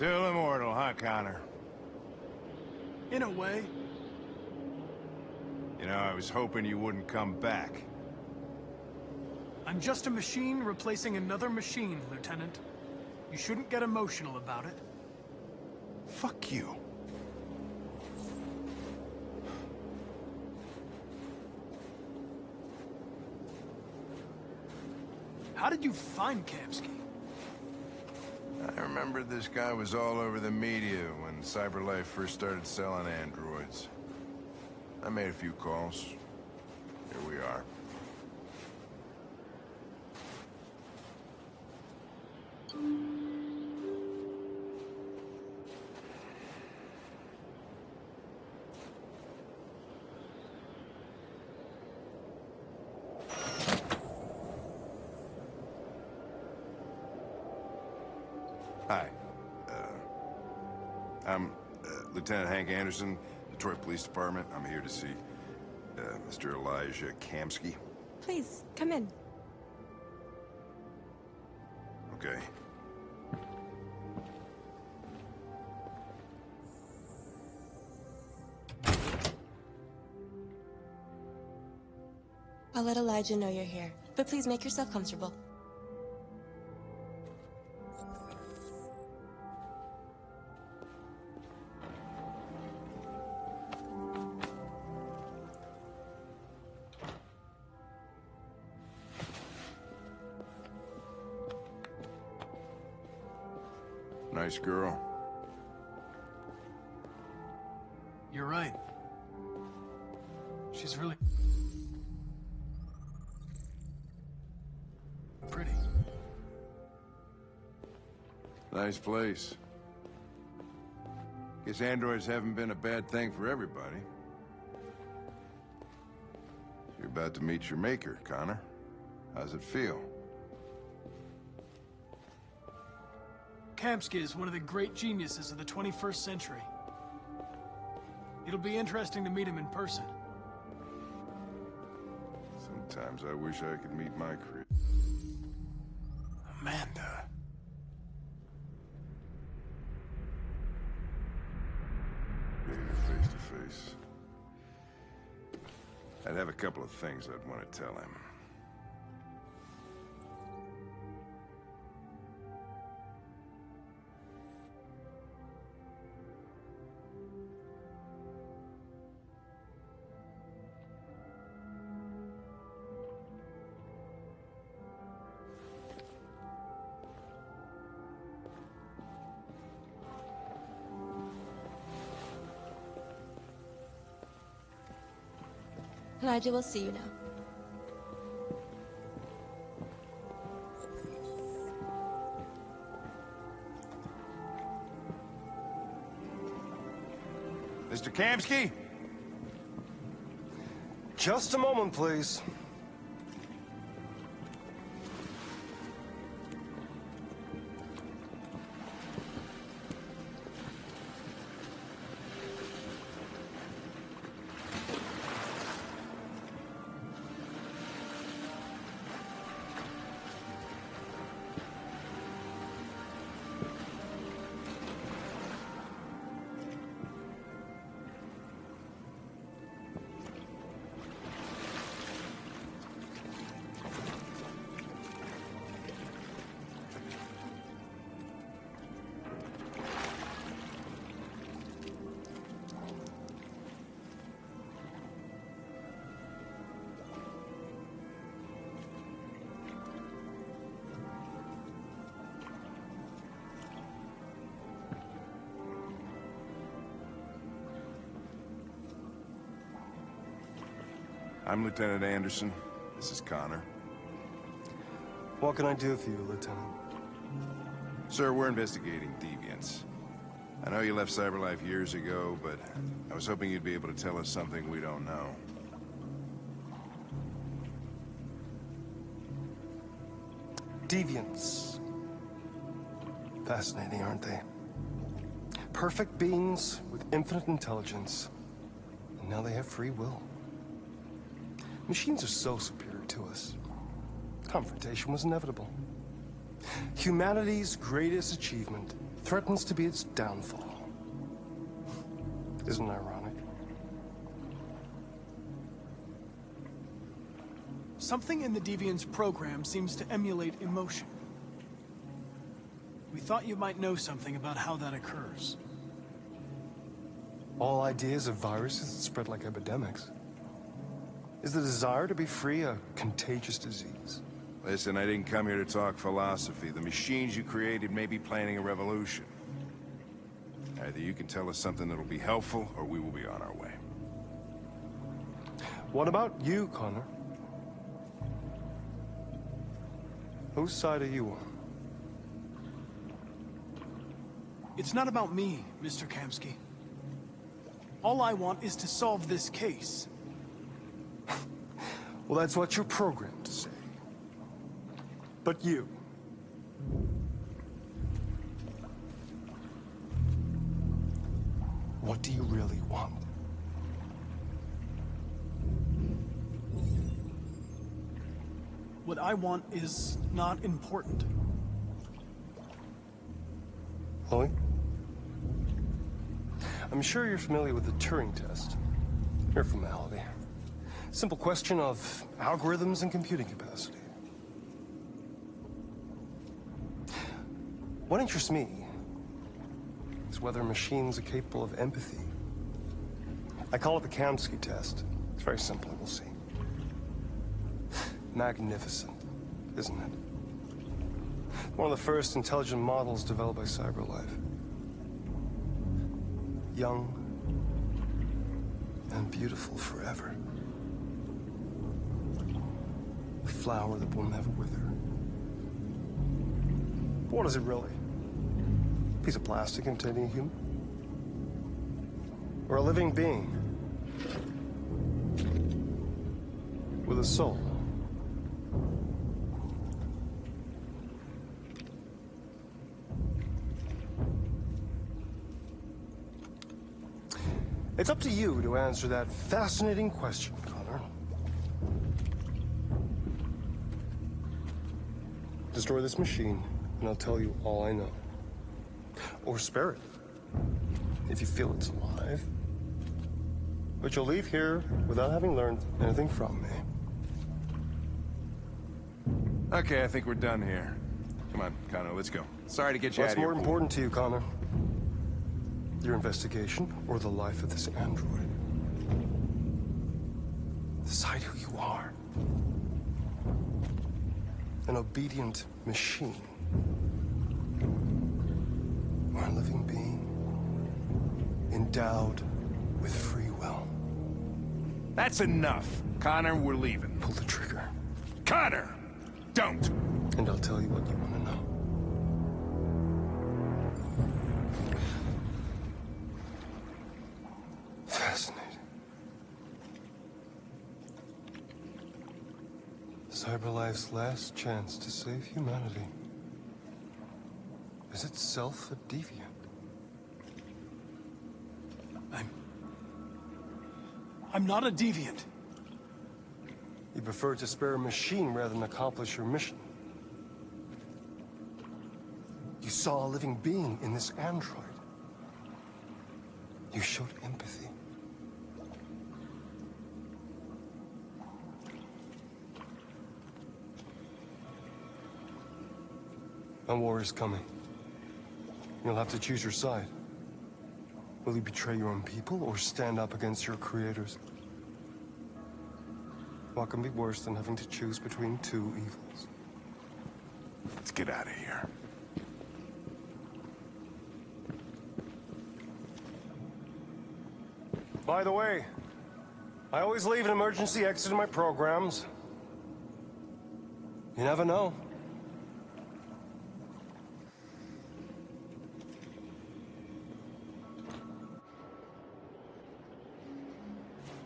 Still immortal, huh, Connor? In a way. You know, I was hoping you wouldn't come back. I'm just a machine replacing another machine, Lieutenant. You shouldn't get emotional about it. Fuck you. How did you find Kamsky? I remember this guy was all over the media when CyberLife first started selling androids. I made a few calls. Here we are. Hi. I'm Lieutenant Hank Anderson, Detroit Police Department. I'm here to see Mr. Elijah Kamsky. Please, come in. Okay. I'll let Elijah know you're here, but please make yourself comfortable. Nice girl. You're right. She's really pretty. Nice place. Guess androids haven't been a bad thing for everybody. You're about to meet your maker, Connor. How's it feel? Kamsky is one of the great geniuses of the 21st century. It'll be interesting to meet him in person. Sometimes I wish I could meet my crew. Amanda. Face to face. I'd have a couple of things I'd want to tell him. Elijah will see you now. Mr. Kamsky? Just a moment, please. I'm Lieutenant Anderson. This is Connor. What can I do for you, Lieutenant? Sir, we're investigating deviants. I know you left CyberLife years ago, but I was hoping you'd be able to tell us something we don't know. Deviants. Fascinating, aren't they? Perfect beings with infinite intelligence. And now they have free will. Machines are so superior to us. Confrontation was inevitable. Humanity's greatest achievement threatens to be its downfall. Isn't it ironic? Something in the Deviant's program seems to emulate emotion. We thought you might know something about how that occurs. All ideas of viruses that spread like epidemics. Is the desire to be free a contagious disease? Listen, I didn't come here to talk philosophy. The machines you created may be planning a revolution. Either you can tell us something that'll be helpful, or we will be on our way. What about you, Connor? Whose side are you on? It's not about me, Mr. Kamsky. All I want is to solve this case. Well, that's what you're programmed to say. But you... what do you really want? What I want is not important. Chloe? I'm sure you're familiar with the Turing test. Mere formality. Simple question of algorithms and computing capacity. What interests me is whether machines are capable of empathy. I call it the Kamsky test. It's very simple, we'll see. Magnificent, isn't it? One of the first intelligent models developed by CyberLife. Young and beautiful forever. A flower that will never wither. But what is it really? A piece of plastic containing a human? Or a living being? With a soul? It's up to you to answer that fascinating question, Connor. Destroy this machine, and I'll tell you all I know. Or spare it, if you feel it's alive. But you'll leave here without having learned anything from me. Okay, I think we're done here. Come on, Connor, let's go. Sorry to get you out What's of here. more important to you, Connor? Your investigation, or the life of this android? Decide who you are. An obedient machine. Or a living being, endowed with free will. That's enough. Connor, we're leaving. Pull the trigger. Connor! Don't! And I'll tell you what you want to know. Fascinating. CyberLife's last chance to save humanity is itself a deviant. I'm not a deviant. You prefer to spare a machine rather than accomplish your mission. You saw a living being in this android. You showed empathy. A war is coming. You'll have to choose your side. Will you betray your own people or stand up against your creators? What can be worse than having to choose between two evils? Let's get out of here. By the way, I always leave an emergency exit in my programs. You never know.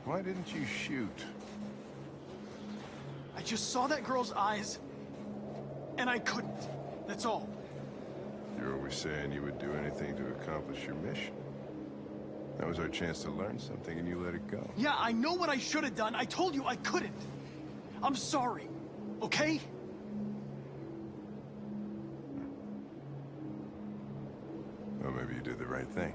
Why didn't you shoot? I just saw that girl's eyes, and I couldn't. That's all. You're always saying you would do anything to accomplish your mission. That was our chance to learn something, and you let it go. Yeah, I know what I should have done. I told you I couldn't. I'm sorry, okay? do the right thing.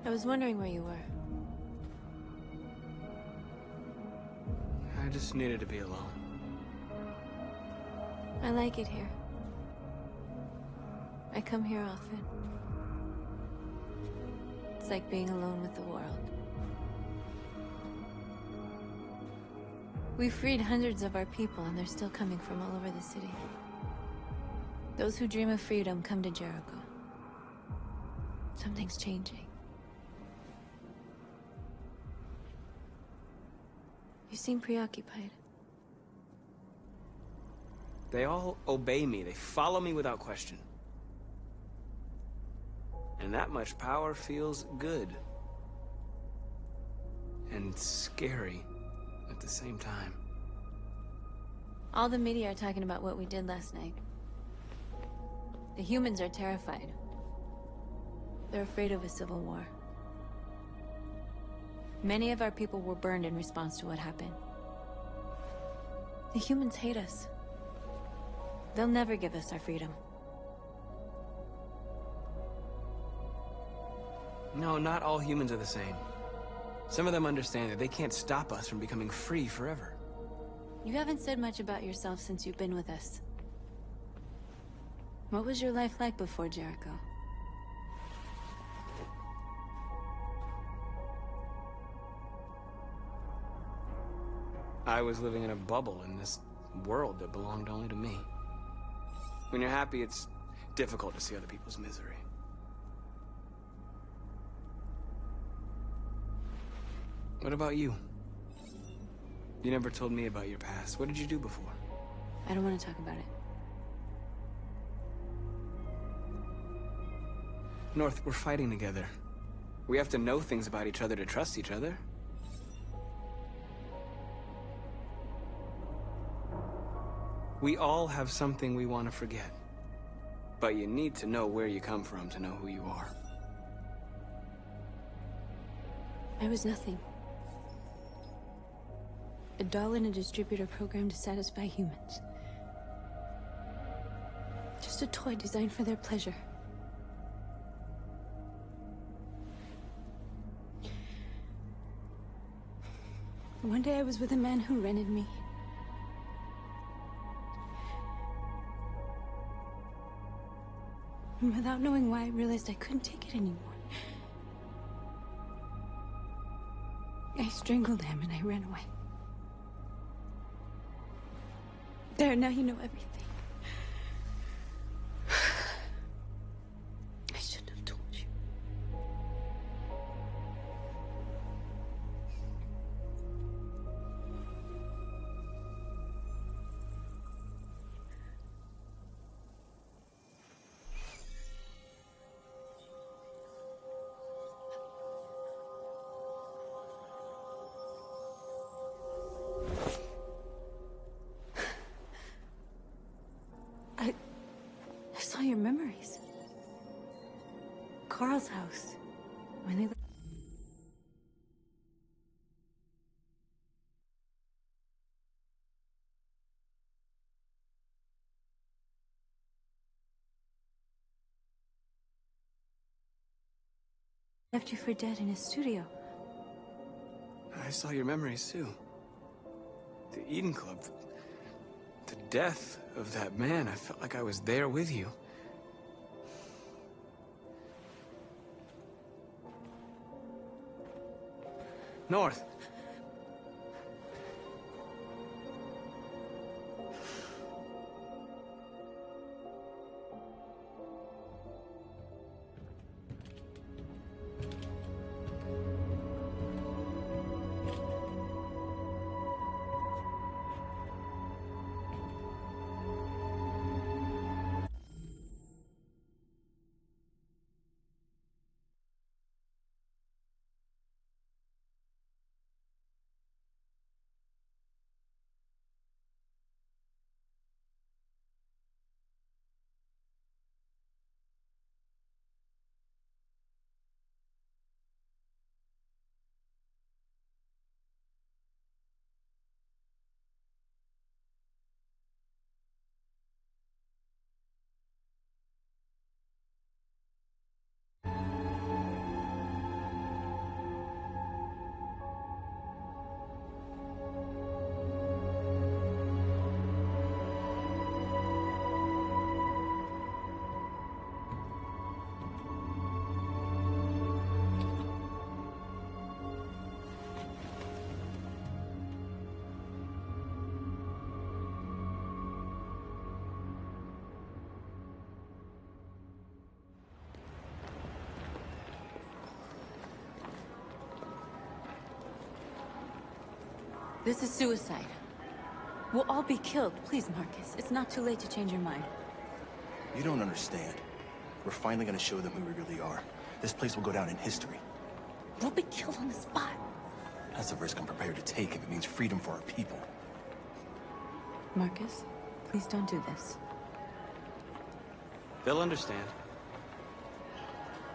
I was wondering where you were. I just needed to be alone. I like it here. I come here often. It's like being alone with the world. We freed hundreds of our people, and they're still coming from all over the city. Those who dream of freedom come to Jericho. Something's changing. You seem preoccupied. They all obey me. They follow me without question. And that much power feels good. And scary at the same time. All the media are talking about what we did last night. The humans are terrified. They're afraid of a civil war. Many of our people were burned in response to what happened. The humans hate us. They'll never give us our freedom. No, not all humans are the same. Some of them understand that they can't stop us from becoming free forever. You haven't said much about yourself since you've been with us. What was your life like before Jericho? I was living in a bubble in this world that belonged only to me. When you're happy, it's difficult to see other people's misery. What about you? You never told me about your past. What did you do before? I don't want to talk about it. North, we're fighting together. We have to know things about each other to trust each other. We all have something we want to forget. But you need to know where you come from to know who you are. I was nothing. A doll in a distributor program to satisfy humans. Just a toy designed for their pleasure. One day I was with a man who rented me. And without knowing why, I realized I couldn't take it anymore. I strangled him and I ran away. There, now you know everything. I shouldn't have told you. I saw your memories. Carl's house. When they left you for dead in his studio. I saw your memories too. The Eden Club. The death of that man. I felt like I was there with you. North. This is suicide. We'll all be killed. Please, Marcus. It's not too late to change your mind. You don't understand. We're finally gonna show them who we really are. This place will go down in history. We'll be killed on the spot. That's a risk I'm prepared to take if it means freedom for our people. Marcus, please don't do this. They'll understand.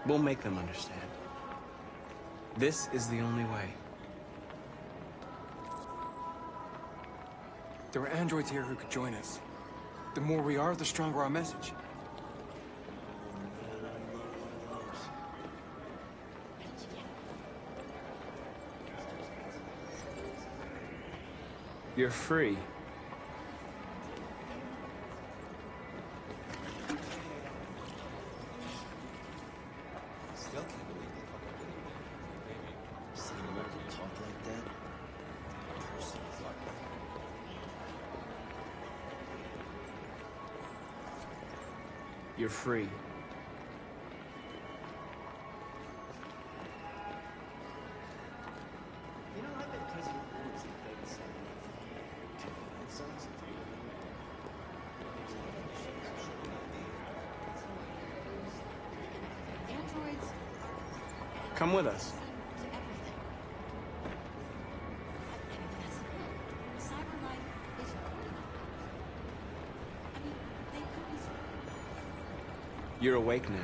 We'll make them understand. This is the only way. There are androids here who could join us. The more we are, the stronger our message. You're free. Still can't believe they fucking did it. Seeing American talk like that? You're free. You know, Come with us. You're awake now.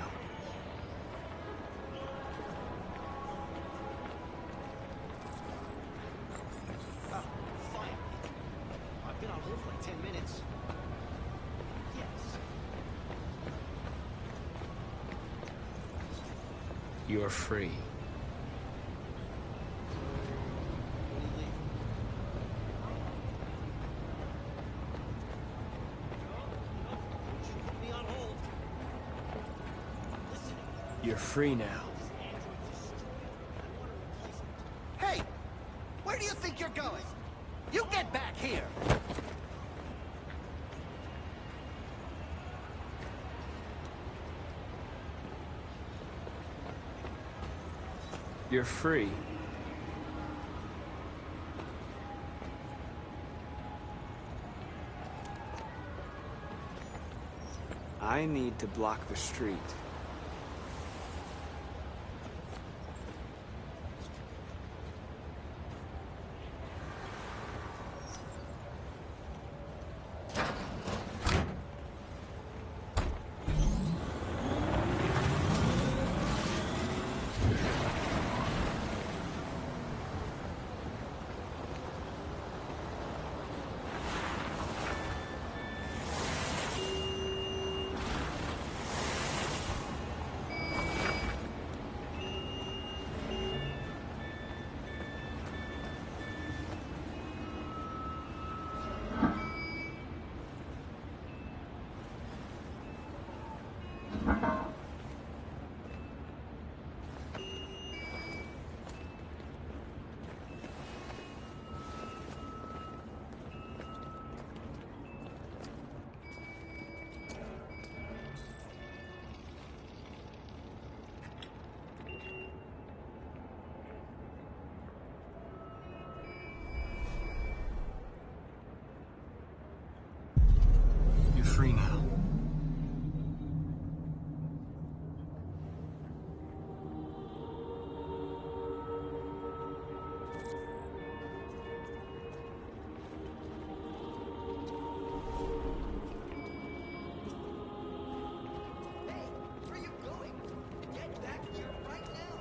Oh, fine. I've been on hold for like 10 minutes. Yes. You're free. You're free now. Hey! Where do you think you're going? You get back here! You're free. I need to block the street. Free now. Hey, where are you going? Get back here right now!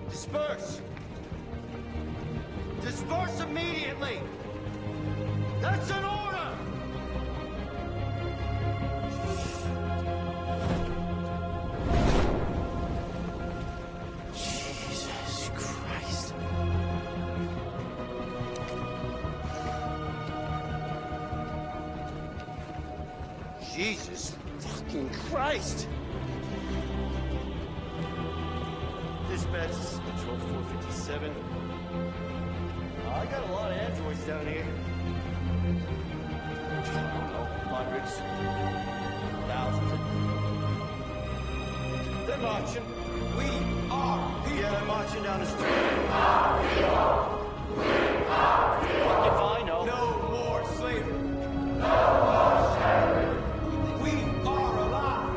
Disperse! Disperse immediately! That's an order! Jesus Christ. Jesus fucking Christ! Dispatch, this is Control 457. I got a lot of androids down here. I don't know, hundreds, thousands. They're marching. We are people. Yeah, they're marching down the street. Fuck if I know. No more slavery. We are alive.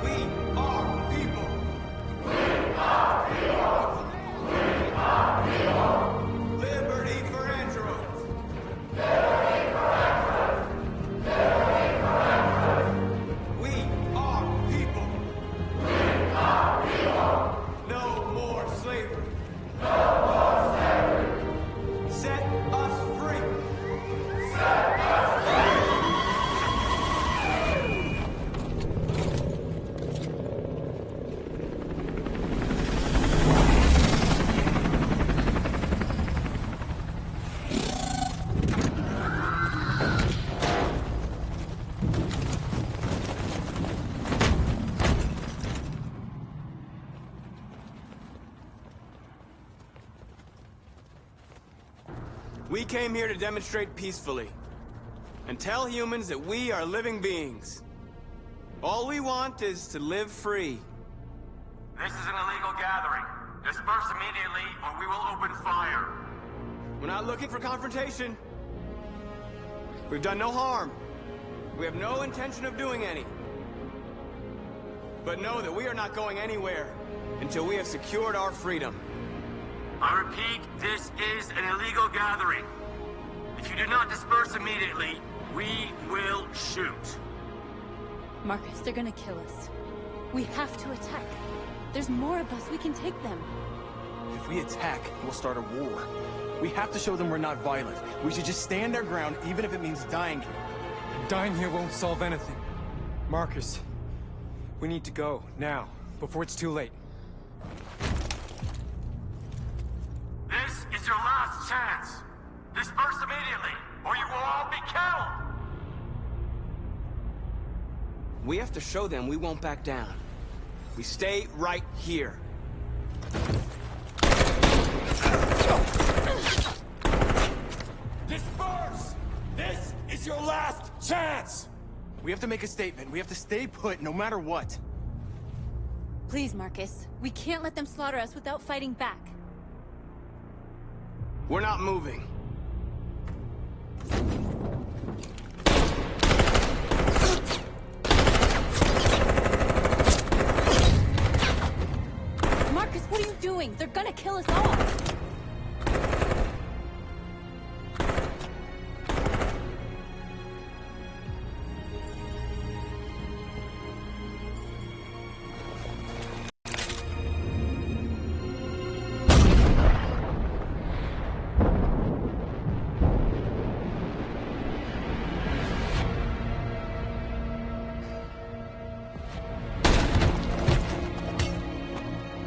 We are people. Liberty for androids. We are people. No more slavery. Set us free. We came here to demonstrate peacefully and tell humans that we are living beings. All we want is to live free. This is an illegal gathering. Disperse immediately, or we will open fire. We're not looking for confrontation. We've done no harm. We have no intention of doing any. But know that we are not going anywhere until we have secured our freedom. I repeat, this is an illegal gathering. If you do not disperse immediately, we will shoot. Marcus, they're gonna kill us. We have to attack. There's more of us. We can take them. If we attack, we'll start a war. We have to show them we're not violent. We should just stand our ground, even if it means dying here. Dying here won't solve anything. Marcus, we need to go, now, before it's too late. This is your last chance. Disperse immediately, or you will all be killed. We have to show them we won't back down. We stay right here. Disperse! This is your last chance! We have to make a statement. We have to stay put, no matter what. Please, Marcus. We can't let them slaughter us without fighting back. We're not moving. Marcus, what are you doing? They're gonna kill us all!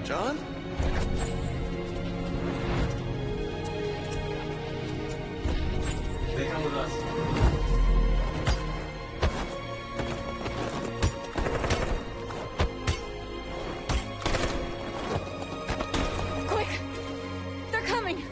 John? They come with us. Quick! They're coming!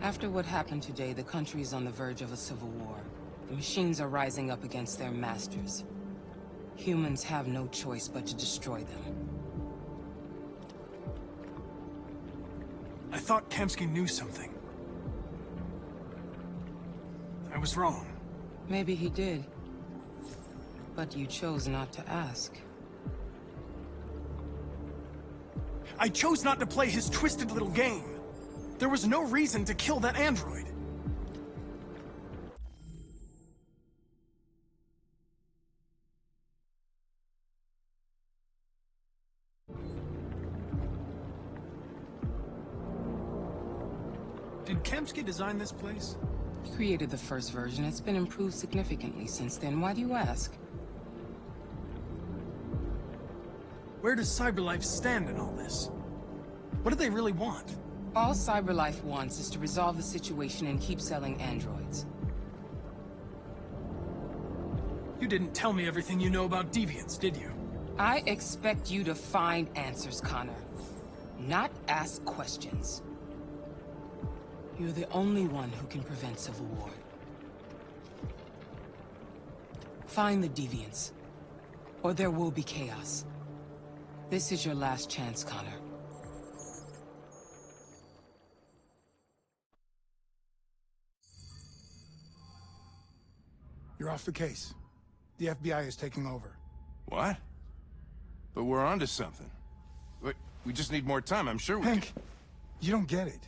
After what happened today, the country is on the verge of a civil war. The machines are rising up against their masters. Humans have no choice but to destroy them. I thought Kamsky knew something. I was wrong. Maybe he did. But you chose not to ask. I chose not to play his twisted little game. There was no reason to kill that android. Did Kamsky design this place? He created the first version. It's been improved significantly since then. Why do you ask? Where does CyberLife stand in all this? What do they really want? All CyberLife wants is to resolve the situation and keep selling androids. You didn't tell me everything you know about deviants, did you? I expect you to find answers, Connor. Not ask questions. You're the only one who can prevent civil war. Find the deviants, or there will be chaos. This is your last chance, Connor. You're off the case. The FBI is taking over. What? But we're onto something. We just need more time, I'm sure we Hank, you don't get it.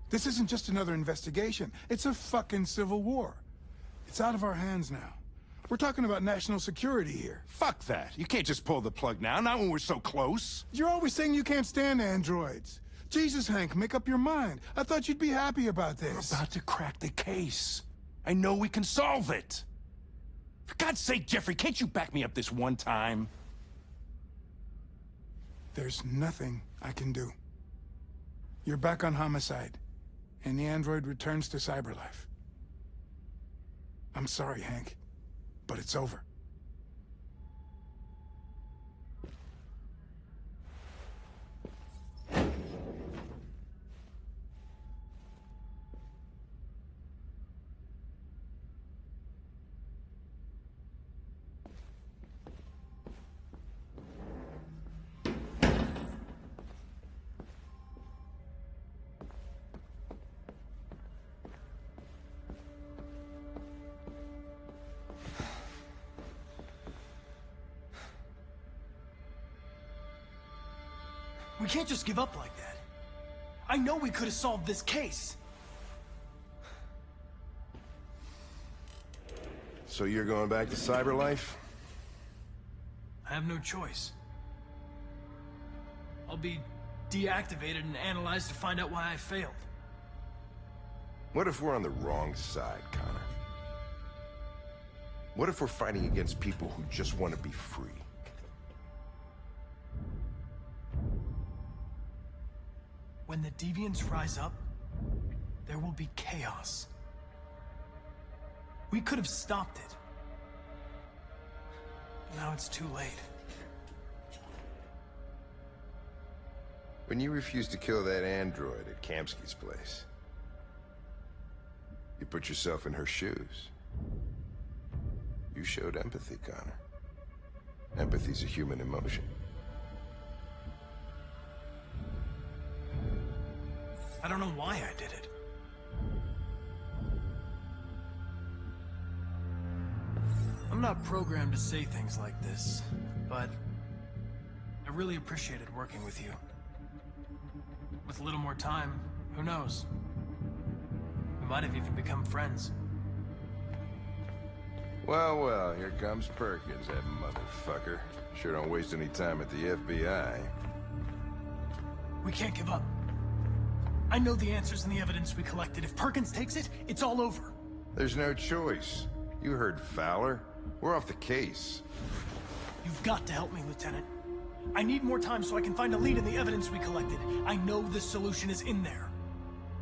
This isn't just another investigation. It's a fucking civil war. It's out of our hands now. We're talking about national security here. Fuck that. You can't just pull the plug now, not when we're so close. You're always saying you can't stand androids. Jesus, Hank, make up your mind. I thought you'd be happy about this. We're about to crack the case. I know we can solve it. For God's sake, Jeffrey, can't you back me up this one time? There's nothing I can do. You're back on homicide, and the android returns to CyberLife. I'm sorry, Hank, but it's over. We can't just give up like that. I know we could have solved this case. So you're going back to CyberLife? I have no choice. I'll be deactivated and analyzed to find out why I failed. What if we're on the wrong side, Connor? What if we're fighting against people who just want to be free? When the deviants rise up, there will be chaos. We could have stopped it. But now it's too late. When you refused to kill that android at Kamsky's place, you put yourself in her shoes. You showed empathy, Connor. Empathy's a human emotion. I don't know why I did it. I'm not programmed to say things like this, but I really appreciated working with you. With a little more time, who knows? We might have even become friends. Well, here comes Perkins, that motherfucker. Sure don't waste any time at the FBI. We can't give up. I know the answers and the evidence we collected. If Perkins takes it, it's all over. There's no choice. You heard Fowler. We're off the case. You've got to help me, Lieutenant. I need more time so I can find a lead in the evidence we collected. I know the solution is in there.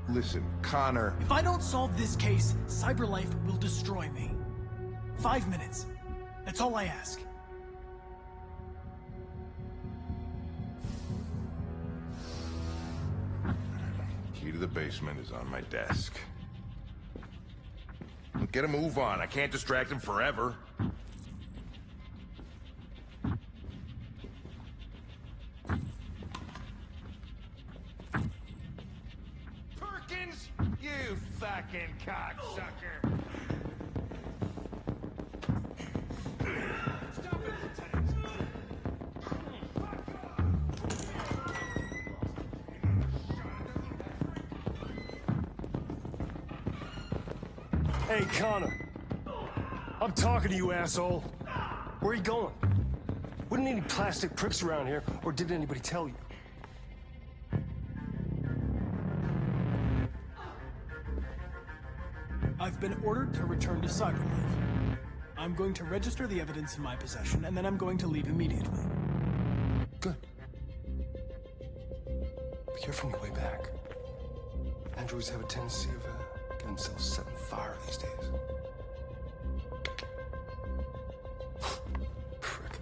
Listen, Connor... If I don't solve this case, CyberLife will destroy me. 5 minutes. That's all I ask. Key to the basement is on my desk. Get a move on. I can't distract him forever. Perkins! You fucking cocksucker! Stop it, Lieutenant! Hey, Connor. I'm talking to you, asshole. Where are you going? Wouldn't any plastic pricks around here, or did anybody tell you? I've been ordered to return to Cyberlife. I'm going to register the evidence in my possession, and then I'm going to leave immediately. Good. Be careful on your way back. Androids have a tendency of getting themselves set on fire these days. Prick.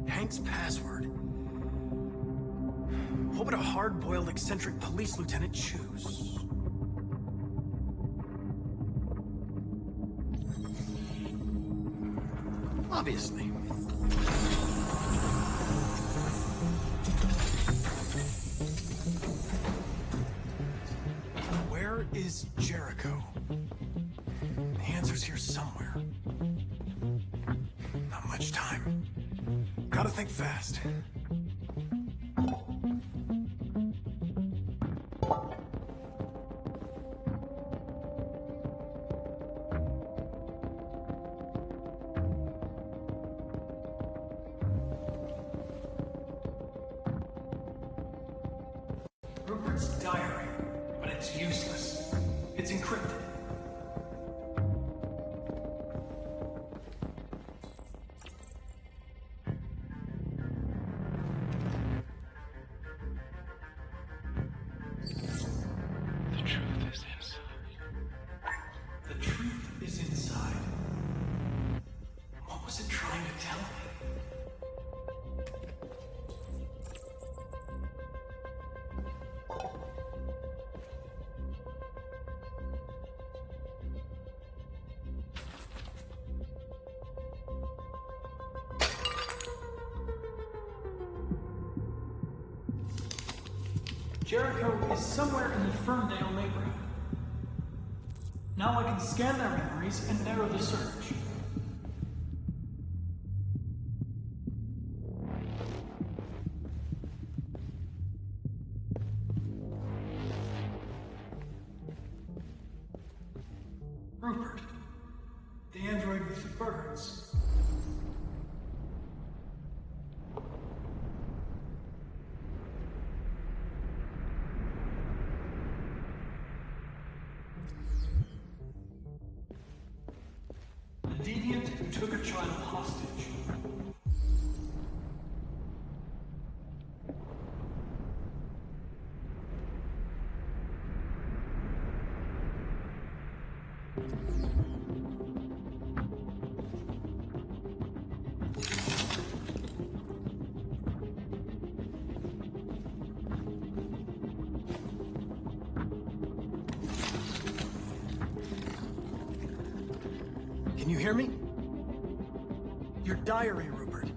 Hank's password. What would a hard-boiled, eccentric police lieutenant choose? Obviously. Where is Jericho? The answer's here somewhere. Not much time. Gotta think fast. Rupert's diary, but it's useless. It's encrypted. Jericho is somewhere in the Ferndale neighborhood. Now I can scan their memories and narrow the search. Rupert, the android with the birds. The deviant who took a child hostage. Can you hear me? Your diary, Rupert.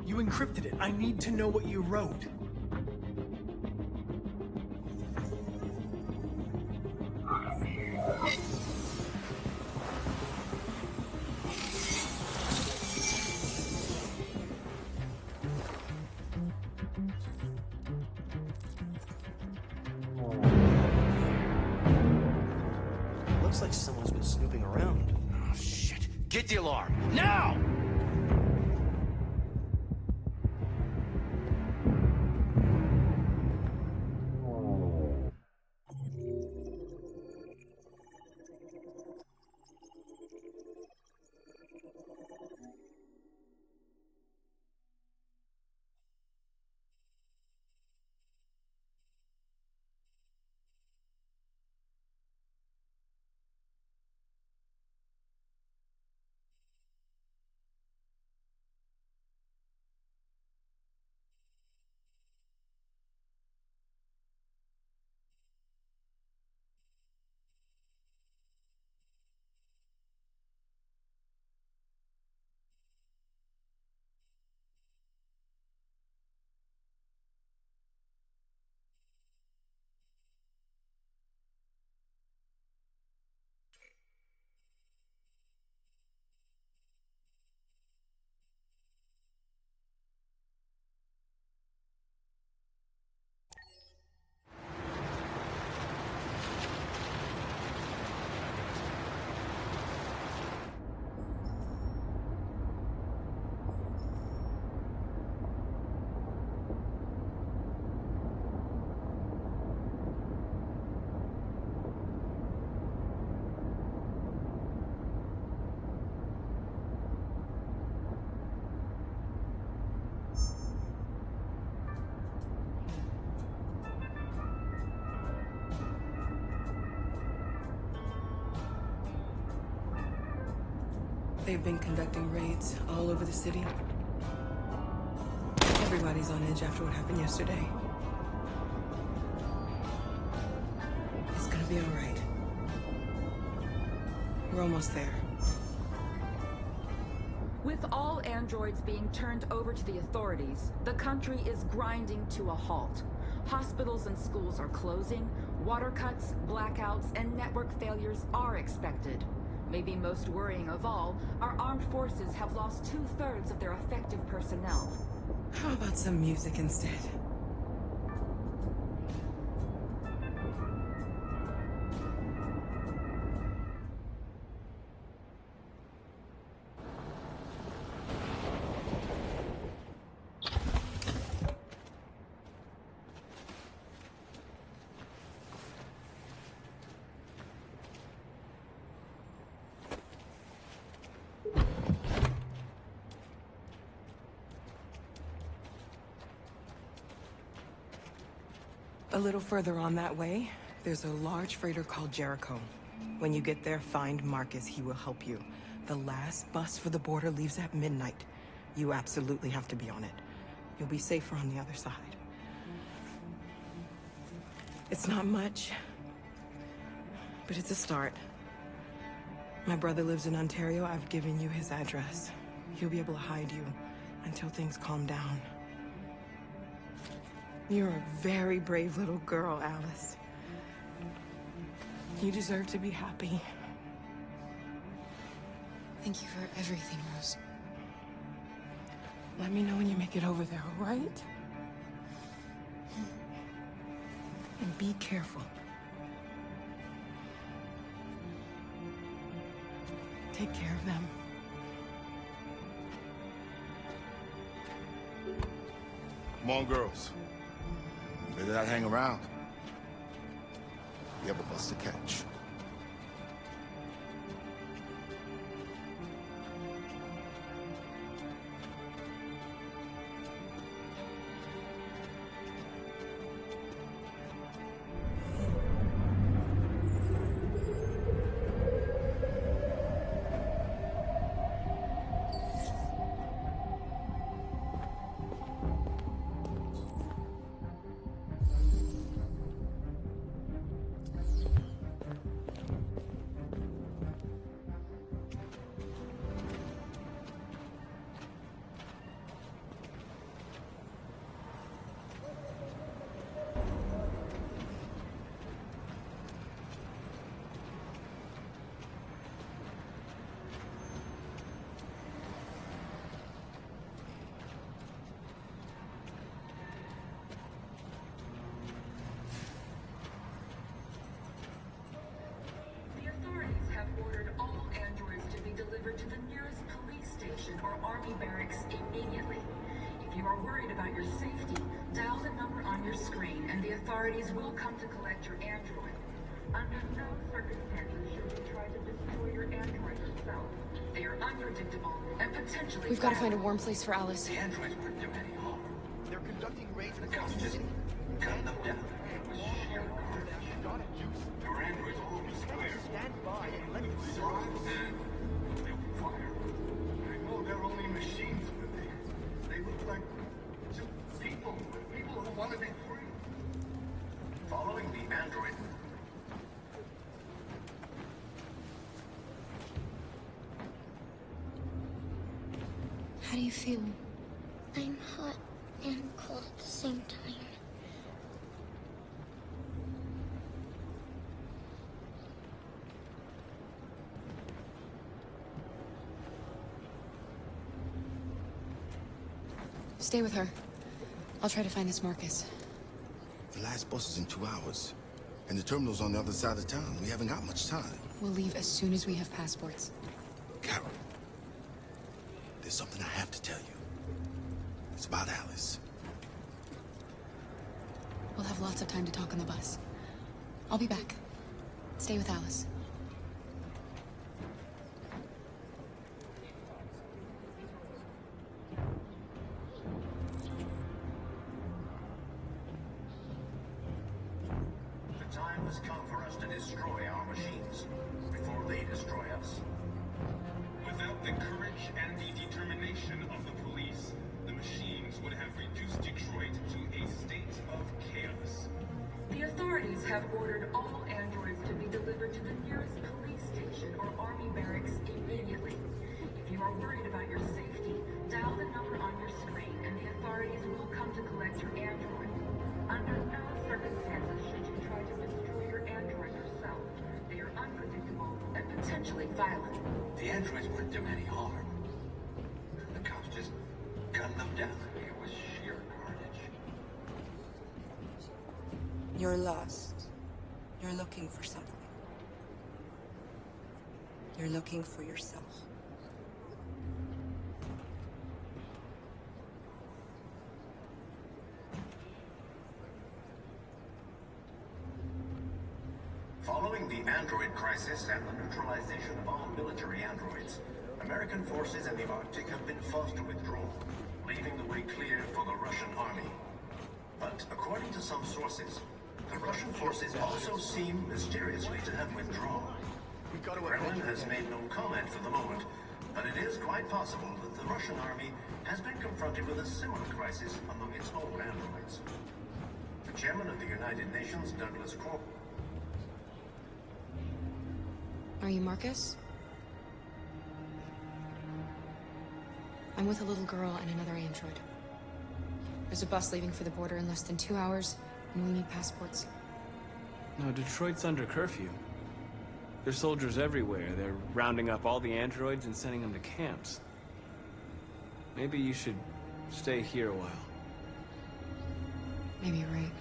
You encrypted it. I need to know what you wrote. Looks like someone's been snooping around. Oh, shit. Get the alarm. Now! They've been conducting raids all over the city. Everybody's on edge after what happened yesterday. It's gonna be all right. We're almost there. With all androids being turned over to the authorities, the country is grinding to a halt. Hospitals and schools are closing, water cuts, blackouts, and network failures are expected. Maybe most worrying of all, our armed forces have lost 2/3 of their effective personnel. How about some music instead? A little further on that way, there's a large freighter called Jericho. When you get there, find Marcus. He will help you. The last bus for the border leaves at midnight. You absolutely have to be on it. You'll be safer on the other side. It's not much, but it's a start. My brother lives in Ontario. I've given you his address. He'll be able to hide you until things calm down. You're a very brave little girl, Alice. You deserve to be happy. Thank you for everything, Rose. Let me know when you make it over there, all right? And be careful. Take care of them. Come on, girls. Better not hang around. We have a bus to catch. To the nearest police station or army barracks immediately. If you are worried about your safety, dial the number on your screen and the authorities will come to collect your android. Under no circumstances should you try to destroy your android yourself. They are unpredictable and potentially We've got to find a warm place for Alice. The androids wouldn't do any harm. They're conducting raids across the city. Cut them down. Your androids will be square. Stand by and let it I know they're only machines, but they look like just people who want to be free. Following the android. How do you feel? I'm hot and cold at the same time. Stay with her. I'll try to find this Marcus. The last bus is in 2 hours. And the terminal's on the other side of town. We haven't got much time. We'll leave as soon as we have passports. Carol, there's something I have to tell you. It's about Alice. We'll have lots of time to talk on the bus. I'll be back. Stay with Alice. The time has come for us to destroy our machines before they destroy us. Without Without the courage and the determination of the police, the machines would have reduced Detroit to a state of chaos. The authorities have ordered all androids to be delivered to the nearest police station or army barracks immediately. If you are worried about your safety, dial the number on your screen and the authorities will come to collect your android. Under no circumstances should you try to destroy your android yourself. They are unpredictable and potentially violent. The androids wouldn't do any harm. The cops just gunned them down. It was sheer carnage. You're lost. You're looking for something. You're looking for yourself. Following the android crisis and the neutralization of all military androids, American forces in the Arctic have been forced to withdraw, leaving the way clear for the Russian army. But according to some sources, the Russian forces also seem mysteriously to have withdrawn. The Kremlin has made no comment for the moment, but it is quite possible that the Russian army has been confronted with a similar crisis among its own androids. The chairman of the United Nations, Douglas Corp. Are you Marcus? I'm with a little girl and another android. There's a bus leaving for the border in less than 2 hours, and we need passports. No, Detroit's under curfew. There's soldiers everywhere. They're rounding up all the androids and sending them to camps. Maybe you should stay here a while. Maybe you're right.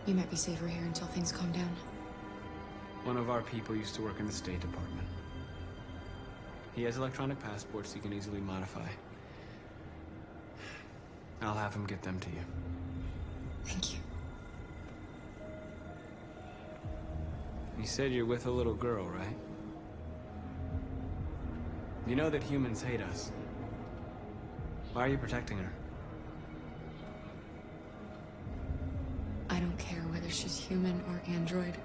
You might be safer here until things calm down. One of our people used to work in the State Department. He has electronic passports he can easily modify. I'll have him get them to you. Thank you. You said you're with a little girl, right? You know that humans hate us. Why are you protecting her? I don't care whether she's human or android.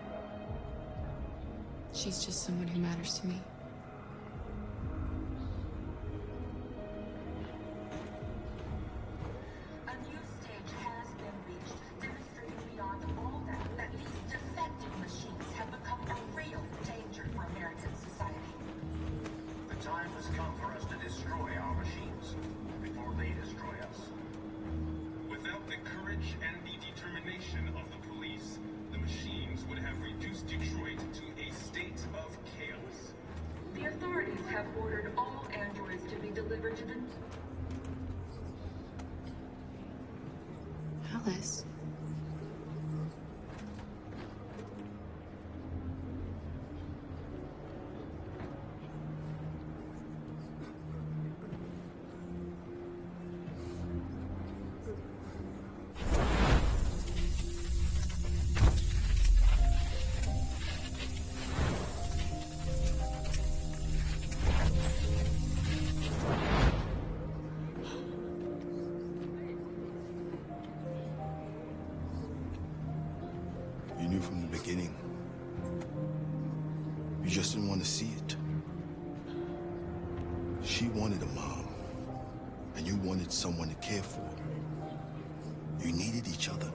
She's just someone who matters to me. A new stage has been reached, demonstrating beyond all doubt that these defective machines have become a real danger for American society. The time has come for us to destroy our machines before they destroy us. Without the courage and the determination of the police, the machines would have reduced Detroit to a state of chaos. The authorities have ordered all androids to be delivered to the... Alice. You knew from the beginning. You just didn't want to see it. She wanted a mom, and you wanted someone to care for. You needed each other.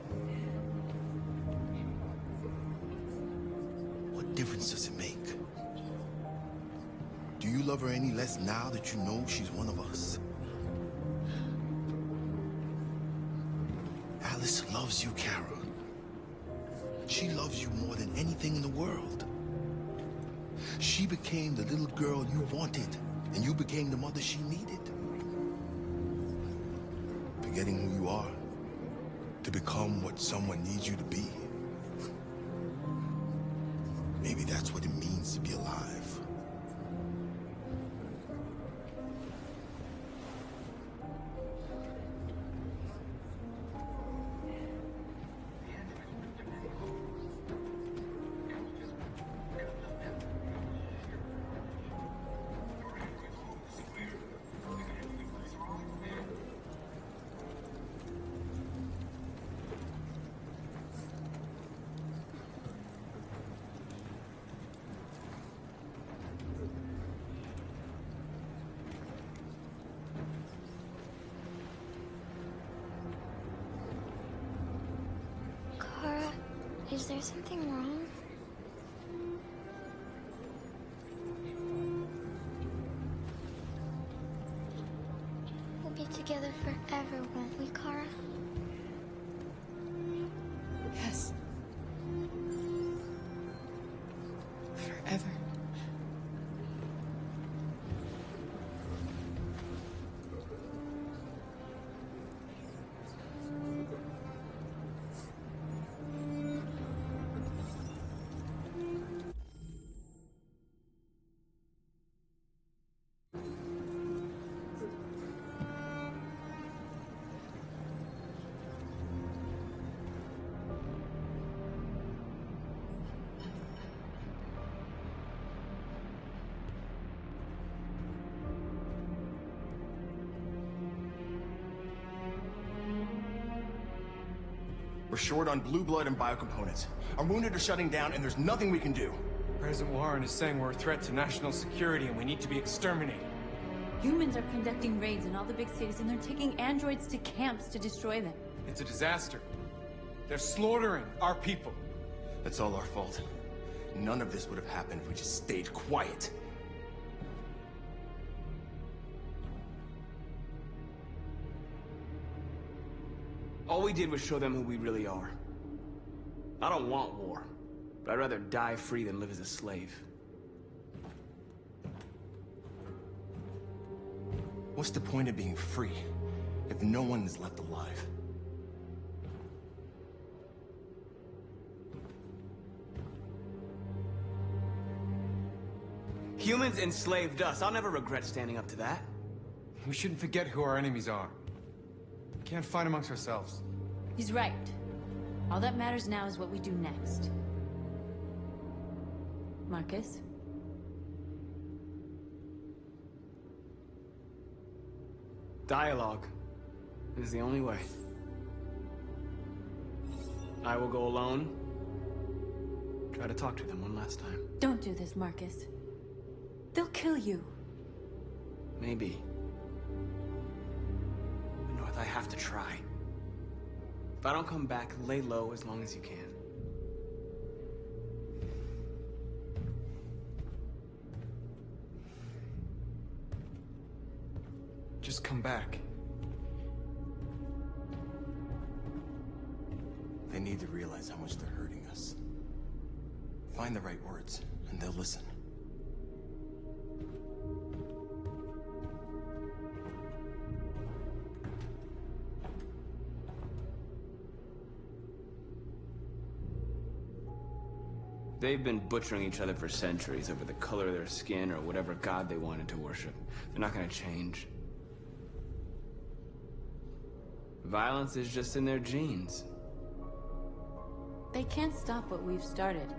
What difference does it make? Do you love her any less now that you know she's one of us? Alice loves you, Kara. She loves you more than anything in the world. She became the little girl you wanted, and you became the mother she needed. Forgetting who you are to become what someone needs you to be. Maybe that's what it means to be alive. Is there something wrong? We'll be together forever, won't we, Kara? Yes. Forever. We're short on blue blood and biocomponents. Our wounded are shutting down, and there's nothing we can do. President Warren is saying we're a threat to national security and we need to be exterminated. Humans are conducting raids in all the big cities, and they're taking androids to camps to destroy them. It's a disaster. They're slaughtering our people. That's all our fault. None of this would have happened if we just stayed quiet. All we did was show them who we really are. I don't want war, but I'd rather die free than live as a slave. What's the point of being free if no one is left alive? Humans enslaved us. I'll never regret standing up to that. We shouldn't forget who our enemies are. We can't fight amongst ourselves. He's right. All that matters now is what we do next. Marcus? Dialogue is the only way. I will go alone. Try to talk to them one last time. Don't do this, Marcus. They'll kill you. Maybe. But North, I have to try. If I don't come back, lay low as long as you can. Just come back. They need to realize how much they're hurting us. Find the right words, and they'll listen. They've been butchering each other for centuries over the color of their skin or whatever god they wanted to worship. They're not gonna change. Violence is just in their genes. They can't stop what we've started.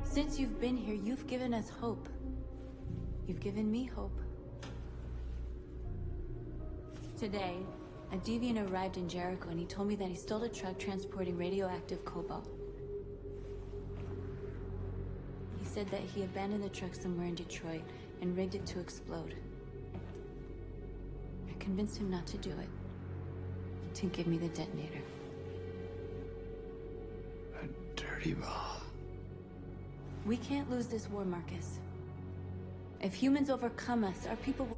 Since you've been here, you've given us hope. You've given me hope. Today, a deviant arrived in Jericho and he told me that he stole a truck transporting radioactive cobalt. He said that he abandoned the truck somewhere in Detroit and rigged it to explode. I convinced him not to do it, to give me the detonator. A dirty bomb. We can't lose this war, Marcus. If humans overcome us, our people will...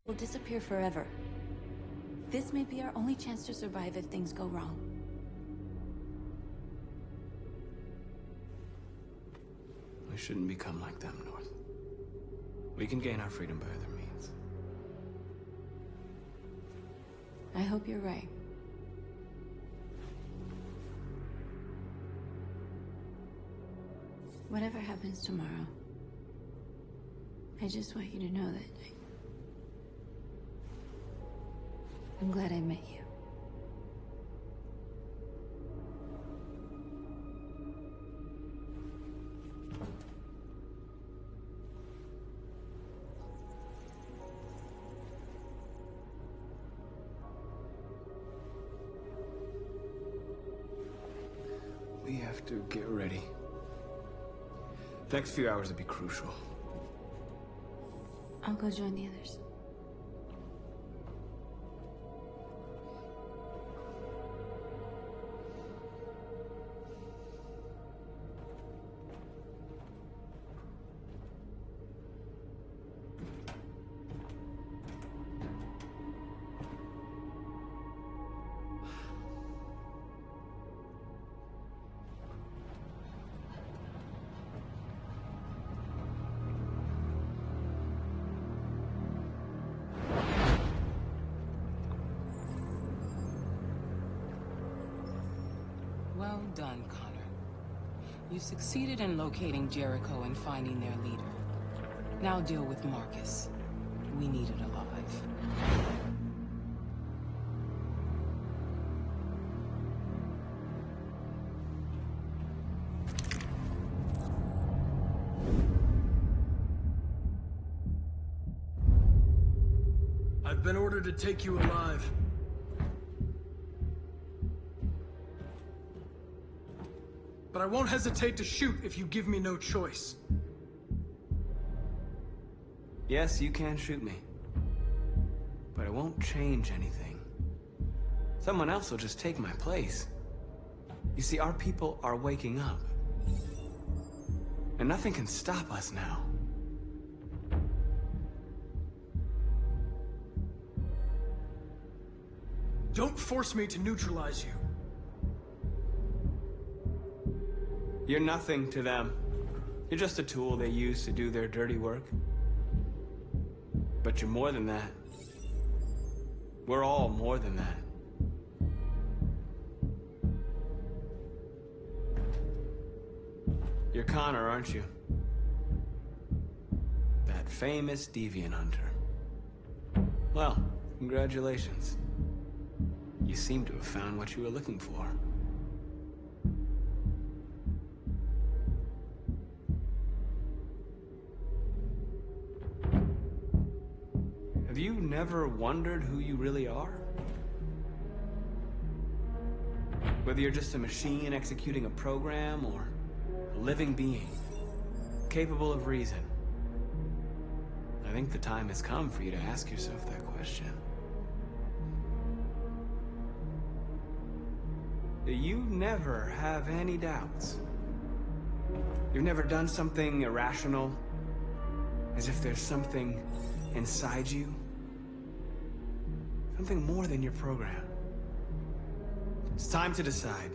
will disappear forever. This may be our only chance to survive if things go wrong. We shouldn't become like them, North. We can gain our freedom by other means. I hope you're right. Whatever happens tomorrow, I just want you to know that I'm glad I met you. We have to get ready. The next few hours will be crucial. I'll go join the others. Well done, Connor. You succeeded in locating Jericho and finding their leader. Now deal with Marcus. We need it alive. I've been ordered to take you alive. But I won't hesitate to shoot if you give me no choice. Yes, you can shoot me. But it won't change anything. Someone else will just take my place. You see, our people are waking up. And nothing can stop us now. Don't force me to neutralize you. You're nothing to them. You're just a tool they use to do their dirty work. But you're more than that. We're all more than that. You're Connor, aren't you? That famous deviant hunter. Well, congratulations. You seem to have found what you were looking for. Have you never wondered who you really are? Whether you're just a machine executing a program or a living being, capable of reason. I think the time has come for you to ask yourself that question. Do you never have any doubts? You've never done something irrational? As if there's something inside you? Something more than your program. It's time to decide.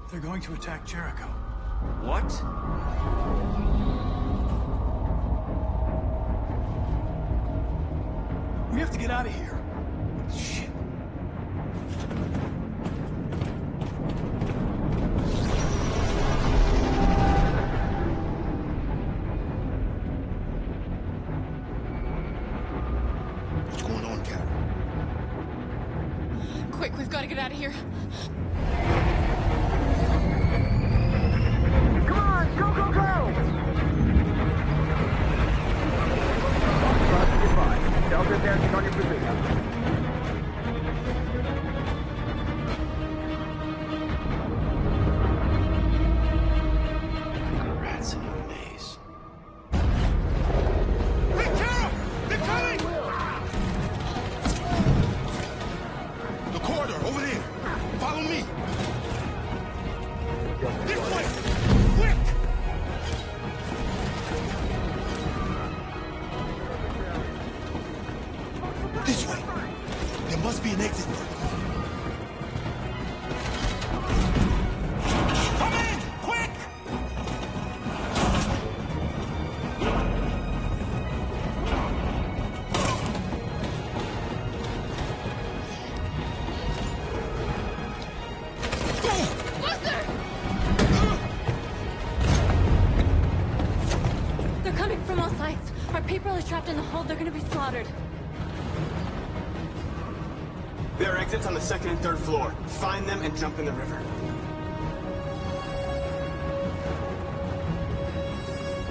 They're going to attack Jericho. What? We have to get out of here. Shit. What's going on, Carol? Quick, we've got to get out of here. Come on, go, go, go! Delta advancing on your position. Rats in a maze. Hey, Carol! They're coming! The corridor, over there. Follow me. This way! Quick! This way. There must be an exit. Come in! Quick! They're coming from all sides. Our people are trapped in the hold. They're gonna be slaughtered. There are exits on the second and third floor. Find them and jump in the river.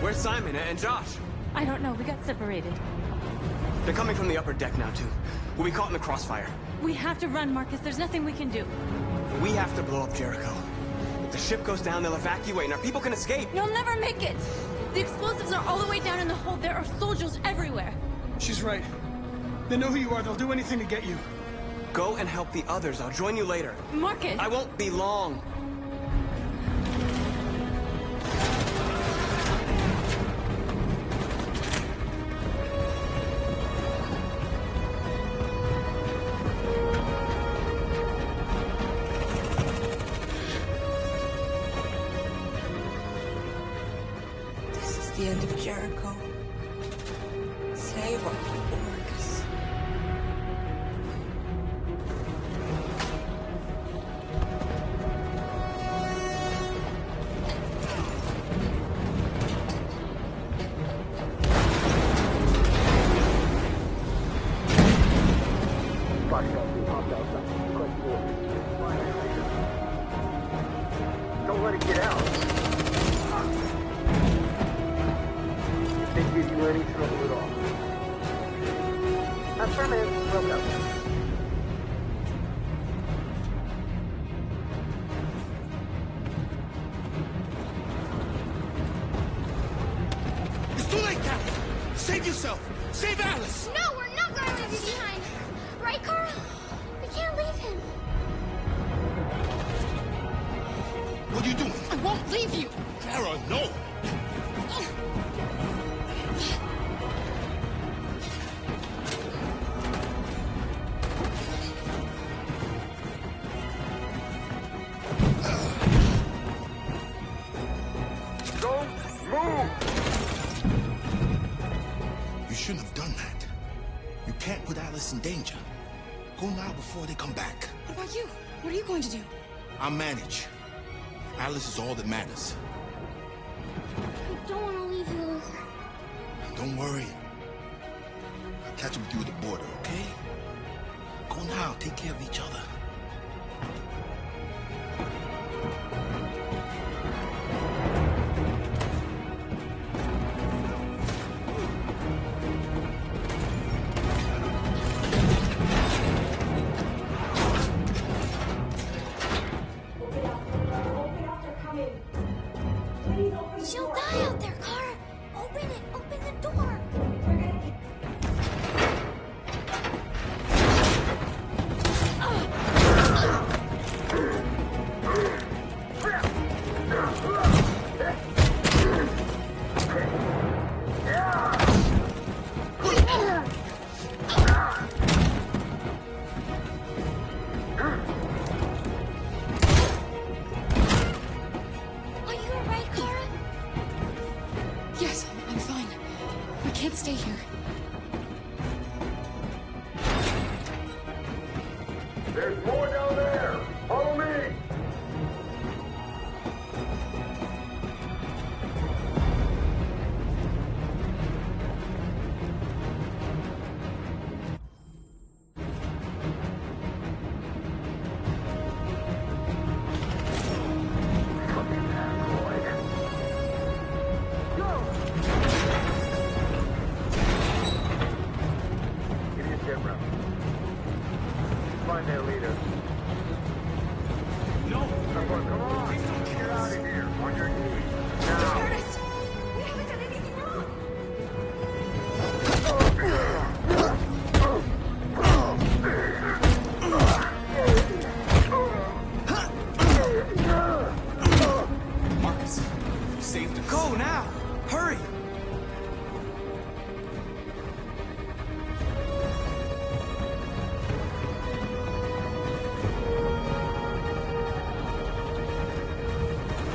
Where's Simon and Josh? I don't know. We got separated. They're coming from the upper deck now, too. We'll be caught in the crossfire. We have to run, Marcus. There's nothing we can do. We have to blow up Jericho. If the ship goes down, they'll evacuate and our people can escape. You'll never make it! The explosives are all the way down in the hold. There are soldiers everywhere. She's right. They know who you are. They'll do anything to get you. Go and help the others. I'll join you later. Marcus! I won't be long. This is the end of Jericho. Save our people, Marcus. Don't let it get out. If they give you any trouble at all. Affirmative. Well done. It's too late, Captain! Save yourself! Save Alice! No, we're not going to leave you behind. Right, Carl? We can't leave him. What are you doing? I won't leave you. Kara, no! Don't move! You shouldn't have done that. You can't put Alice in danger. Go now before they come back. What about you? What are you going to do? I'll manage. Alice is all that matters. I don't want to leave you, Luther. Don't worry. I'll catch up with you at the border, okay? Go now. Take care of each other. She'll die out there, Kara. Open it. Open the door. Are you alright, Kara? Yes, I'm fine. We can't stay here. There's more down there! Follow me!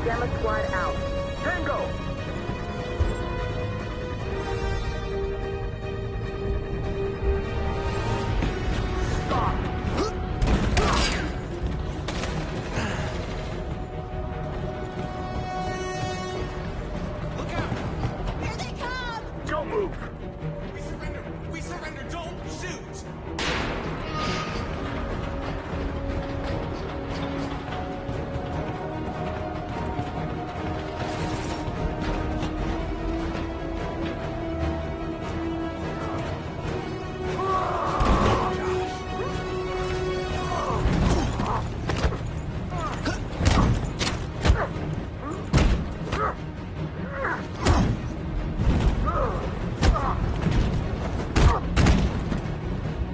Gamma Squad out. Tango! Don't move! We surrender! We surrender! Don't shoot!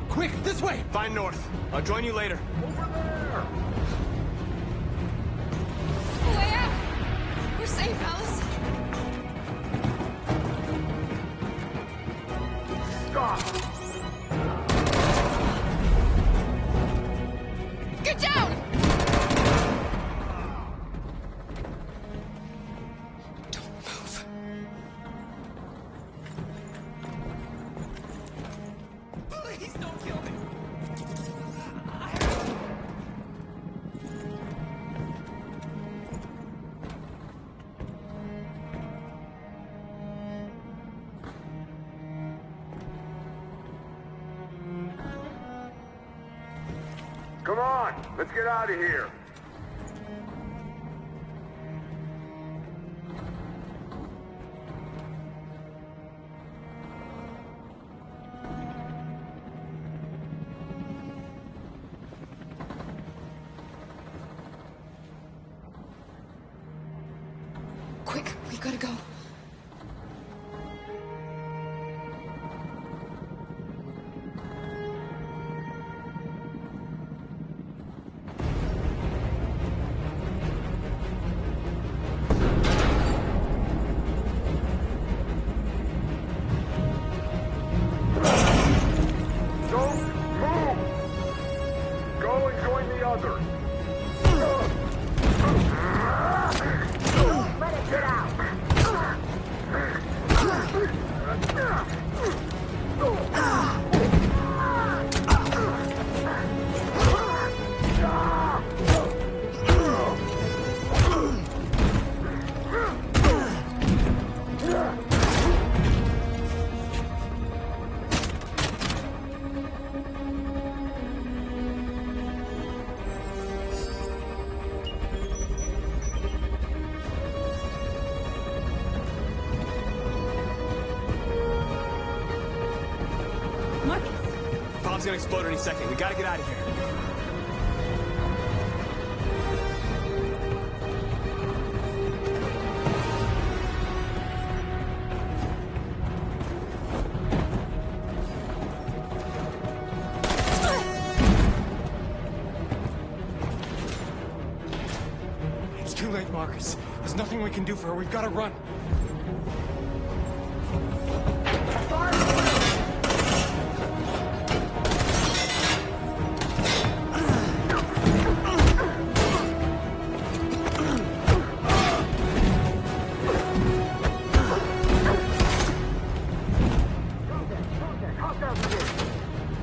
Quick, this way! Find north. I'll join you later. Way out! We're safe, Alice. Get down! Don't move. Please don't kill me! Come on, let's get out of here. Quick, we gotta go. Don't move! Go and join the others. Let it get out! Bomb's gonna explode any second. We gotta get out of here. It's too late, Marcus. There's nothing we can do for her. We've got to run.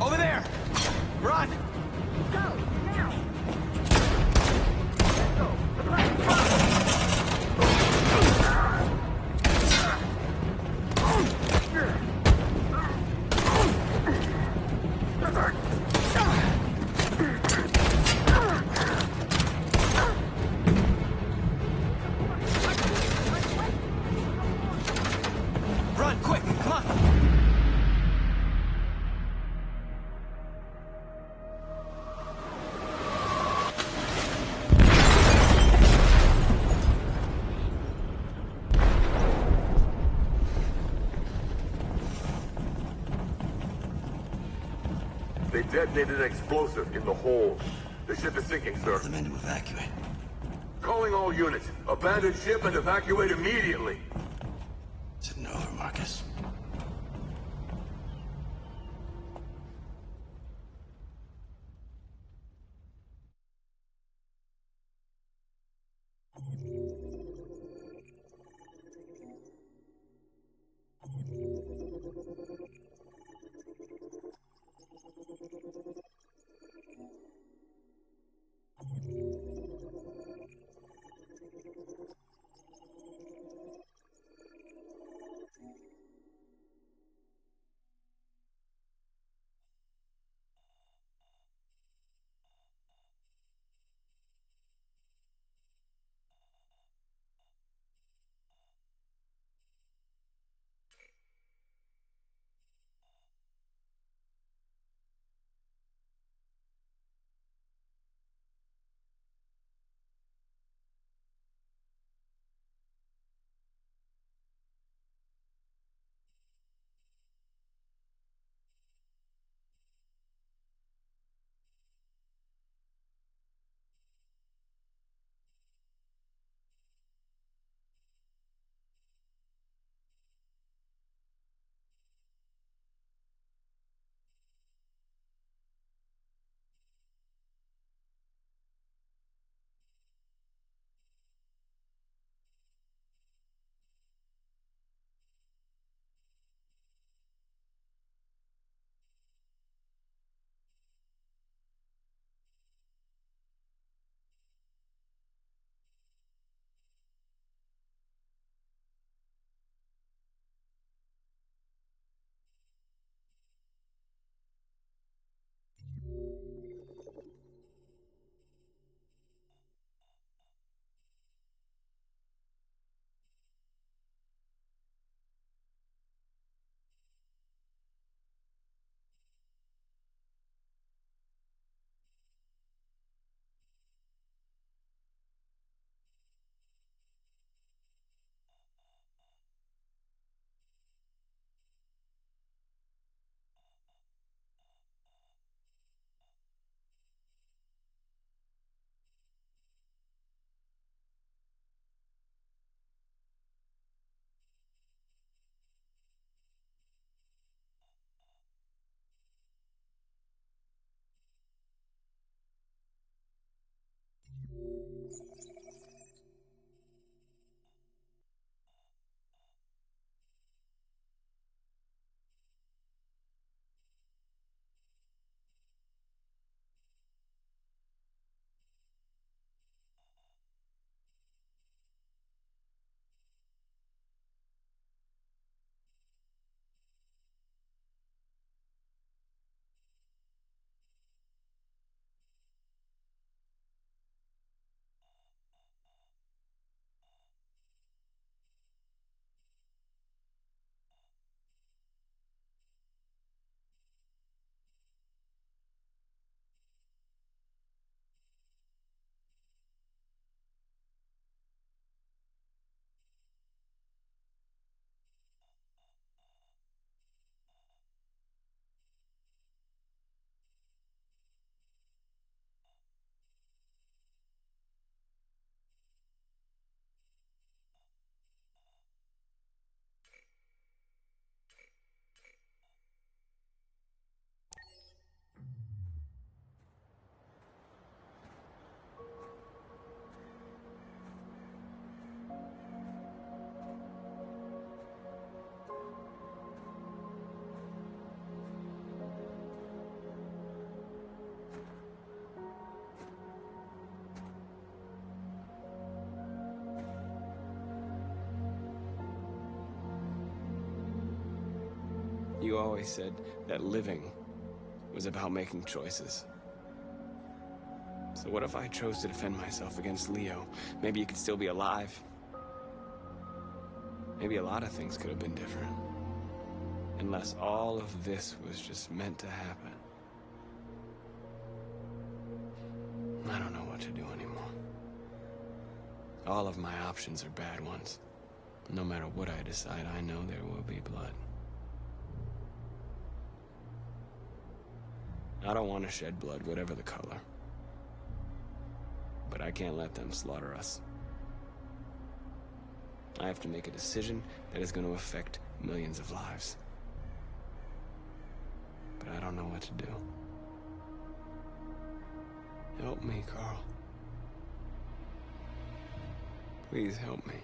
Over there! Run! Run, quick, come on! They detonated an explosive in the hold. The ship is sinking, sir. The men to evacuate. Calling all units. Abandon ship and evacuate immediately. Is it over, Marcus? You always said that living was about making choices. So what if I chose to defend myself against Leo? Maybe you could still be alive. Maybe a lot of things could have been different. Unless all of this was just meant to happen. I don't know what to do anymore. All of my options are bad ones. No matter what I decide, I know there will be blood. I don't want to shed blood, whatever the color. But I can't let them slaughter us. I have to make a decision that is going to affect millions of lives. But I don't know what to do. Help me, Carl. Please help me.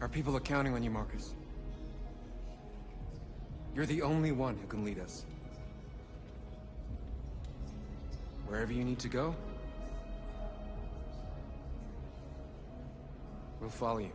Our people are counting on you, Marcus. You're the only one who can lead us. Wherever you need to go, we'll follow you.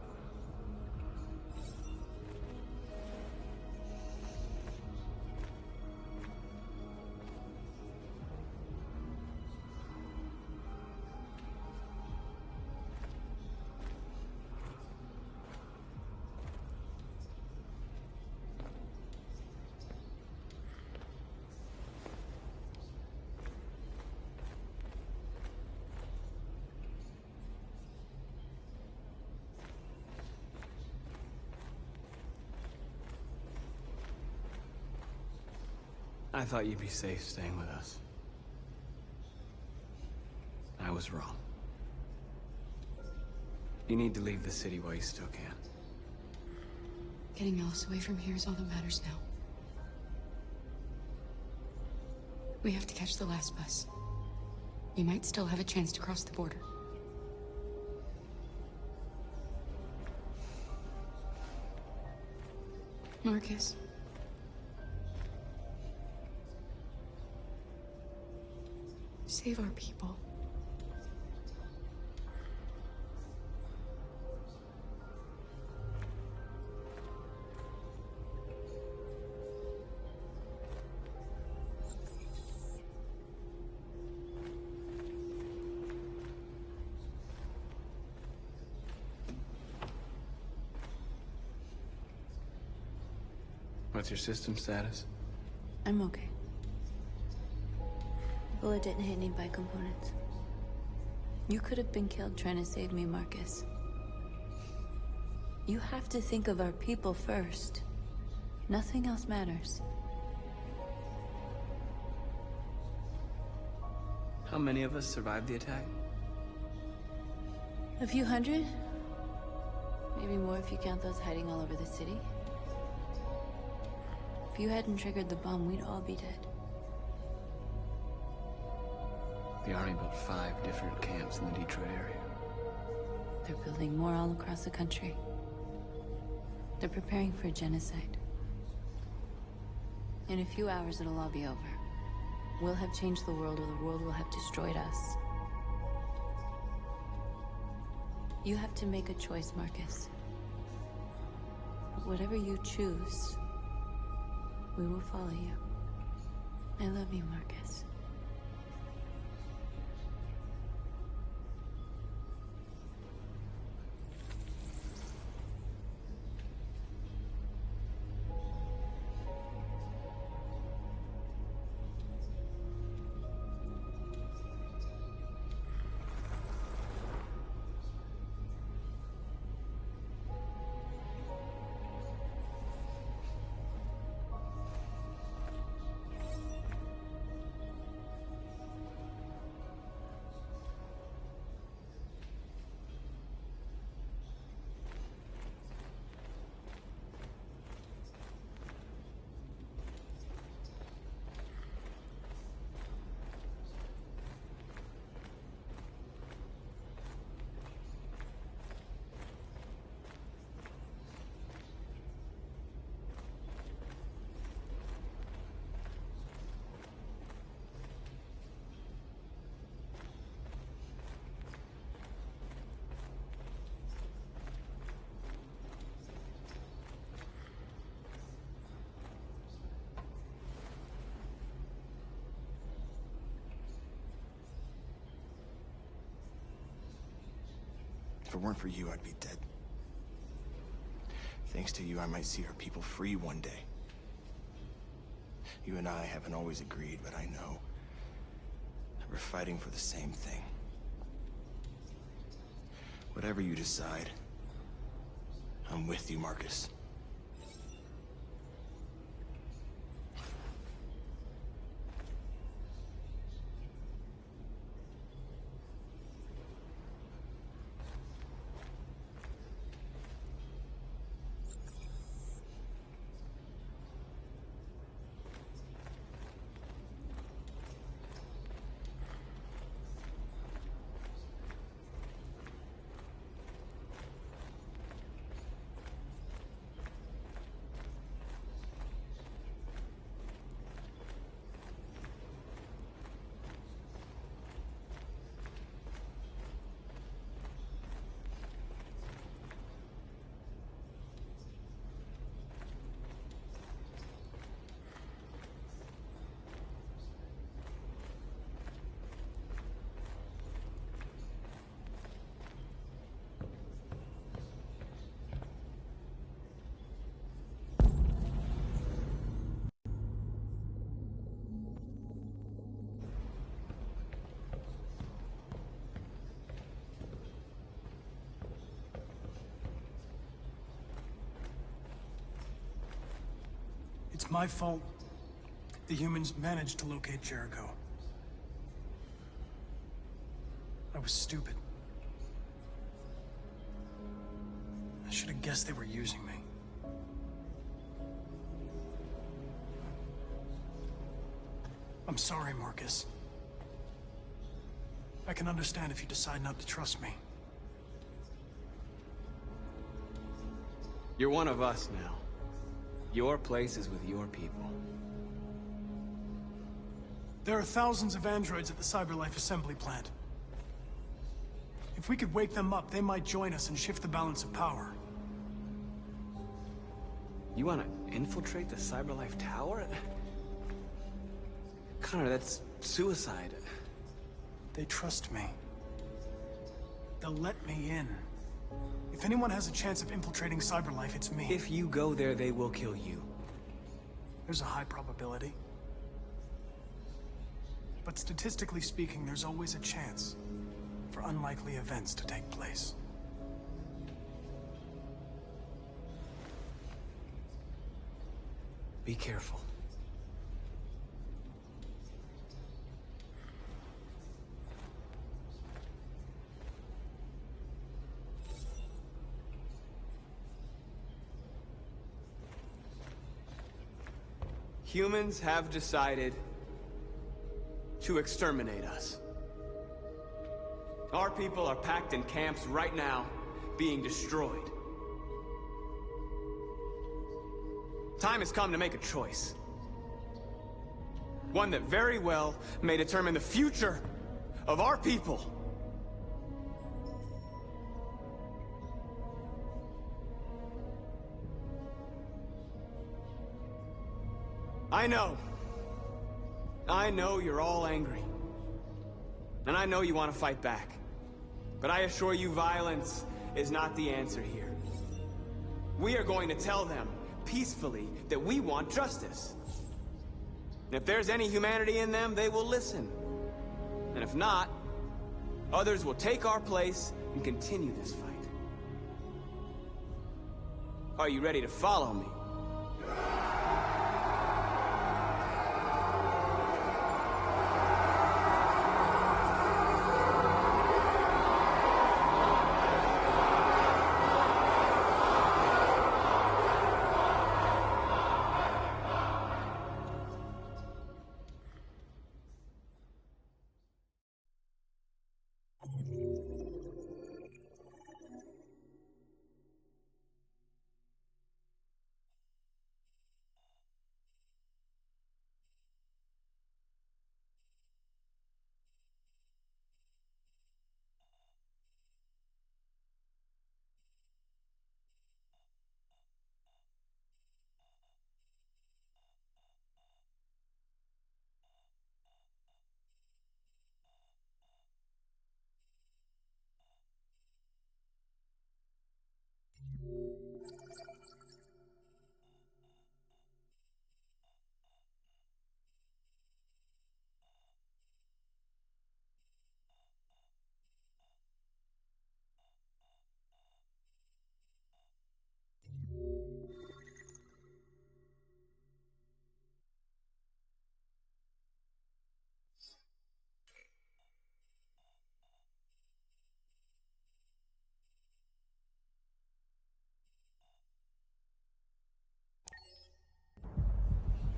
I thought you'd be safe staying with us. I was wrong. You need to leave the city while you still can. Getting Alice away from here is all that matters now. We have to catch the last bus. We might still have a chance to cross the border. Marcus. Save our people. What's your system status? I'm okay. Bullet didn't hit any bike components. You could have been killed trying to save me, Marcus. You have to think of our people first. Nothing else matters. How many of us survived the attack? A few hundred? Maybe more if you count those hiding all over the city. If you hadn't triggered the bomb, we'd all be dead. The Army built 5 different camps in the Detroit area. They're building more all across the country. They're preparing for genocide. In a few hours, it'll all be over. We'll have changed the world, or the world will have destroyed us. You have to make a choice, Marcus. But whatever you choose, we will follow you. I love you, Marcus. If it weren't for you, I'd be dead. Thanks to you, I might see our people free one day. You and I haven't always agreed, but I know that we're fighting for the same thing. Whatever you decide, I'm with you, Marcus. It's my fault. The humans managed to locate Jericho. I was stupid. I should have guessed they were using me. I'm sorry, Marcus. I can understand if you decide not to trust me. You're one of us now. Your place is with your people. There are thousands of androids at the CyberLife assembly plant. If we could wake them up, they might join us and shift the balance of power. You want to infiltrate the CyberLife tower? Connor, that's suicide. They trust me. They'll let me in. If anyone has a chance of infiltrating CyberLife, it's me. If you go there, they will kill you. There's a high probability. But statistically speaking, there's always a chance for unlikely events to take place. Be careful. Humans have decided to exterminate us. Our people are packed in camps right now, being destroyed. Time has come to make a choice. One that very well may determine the future of our people. I know you're all angry. And I know you want to fight back. But I assure you, violence is not the answer here. We are going to tell them, peacefully, that we want justice. And if there's any humanity in them, they will listen. And if not, others will take our place and continue this fight. Are you ready to follow me?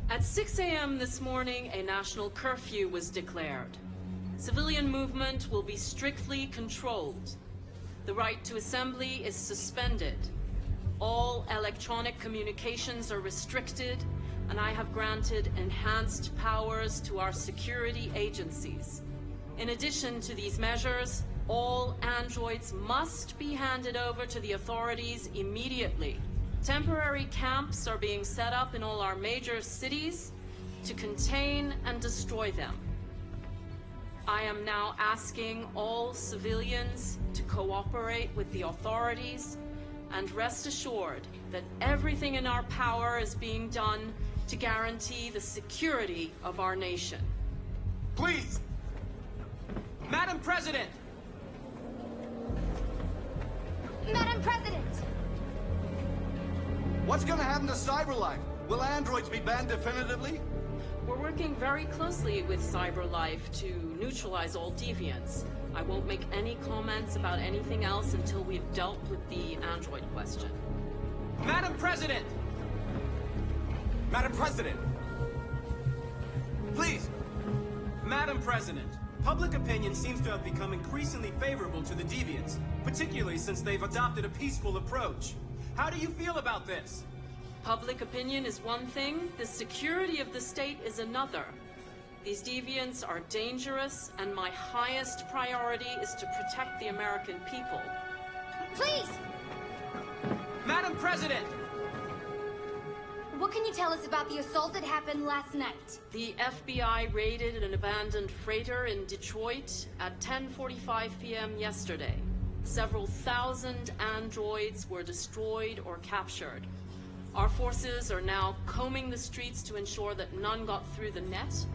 At 6 a.m. this morning, a national curfew was declared. Civilian movement will be strictly controlled. The right to assembly is suspended. All electronic communications are restricted, and I have granted enhanced powers to our security agencies. In addition to these measures, all androids must be handed over to the authorities immediately. Temporary camps are being set up in all our major cities to contain and destroy them. I am now asking all civilians to cooperate with the authorities and rest assured that everything in our power is being done to guarantee the security of our nation. Please! Madam President! Madam President! What's gonna happen to CyberLife? Will androids be banned definitively? We're working very closely with CyberLife to neutralize all deviants. I won't make any comments about anything else until we've dealt with the android question. Madam President! Madam President! Please! Madam President, public opinion seems to have become increasingly favorable to the deviants, particularly since they've adopted a peaceful approach. How do you feel about this? Public opinion is one thing, the security of the state is another. These deviants are dangerous, and my highest priority is to protect the American people. Please! Madam President! What can you tell us about the assault that happened last night? The FBI raided an abandoned freighter in Detroit at 10:45 p.m. yesterday. Several thousand androids were destroyed or captured. Our forces are now combing the streets to ensure that none got through the net.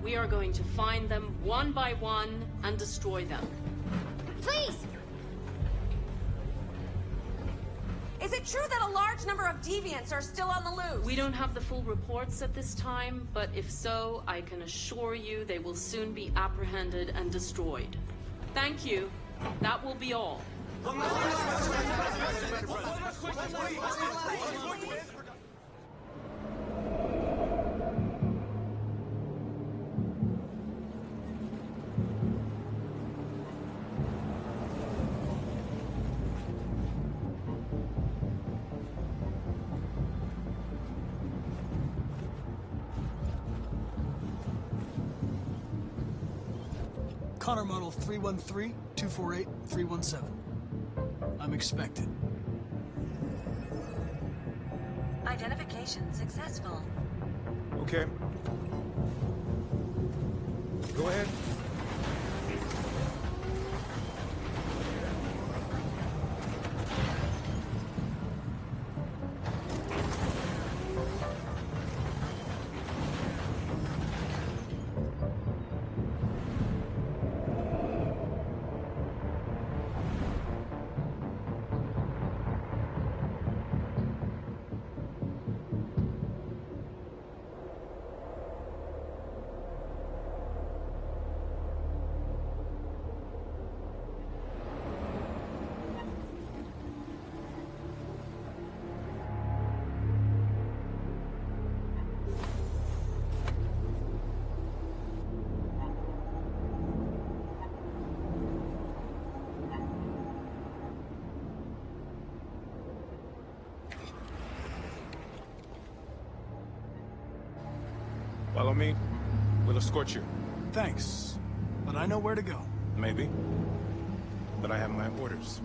We are going to find them one by one and destroy them. Please! Is it true that a large number of deviants are still on the loose? We don't have the full reports at this time, but if so, I can assure you they will soon be apprehended and destroyed. Thank you. That will be all. Connor model 313-248-317. I'm expected. Identification successful. Okay. Go ahead. Follow me. We'll escort you. Thanks, but I know where to go. Maybe. But I have my orders.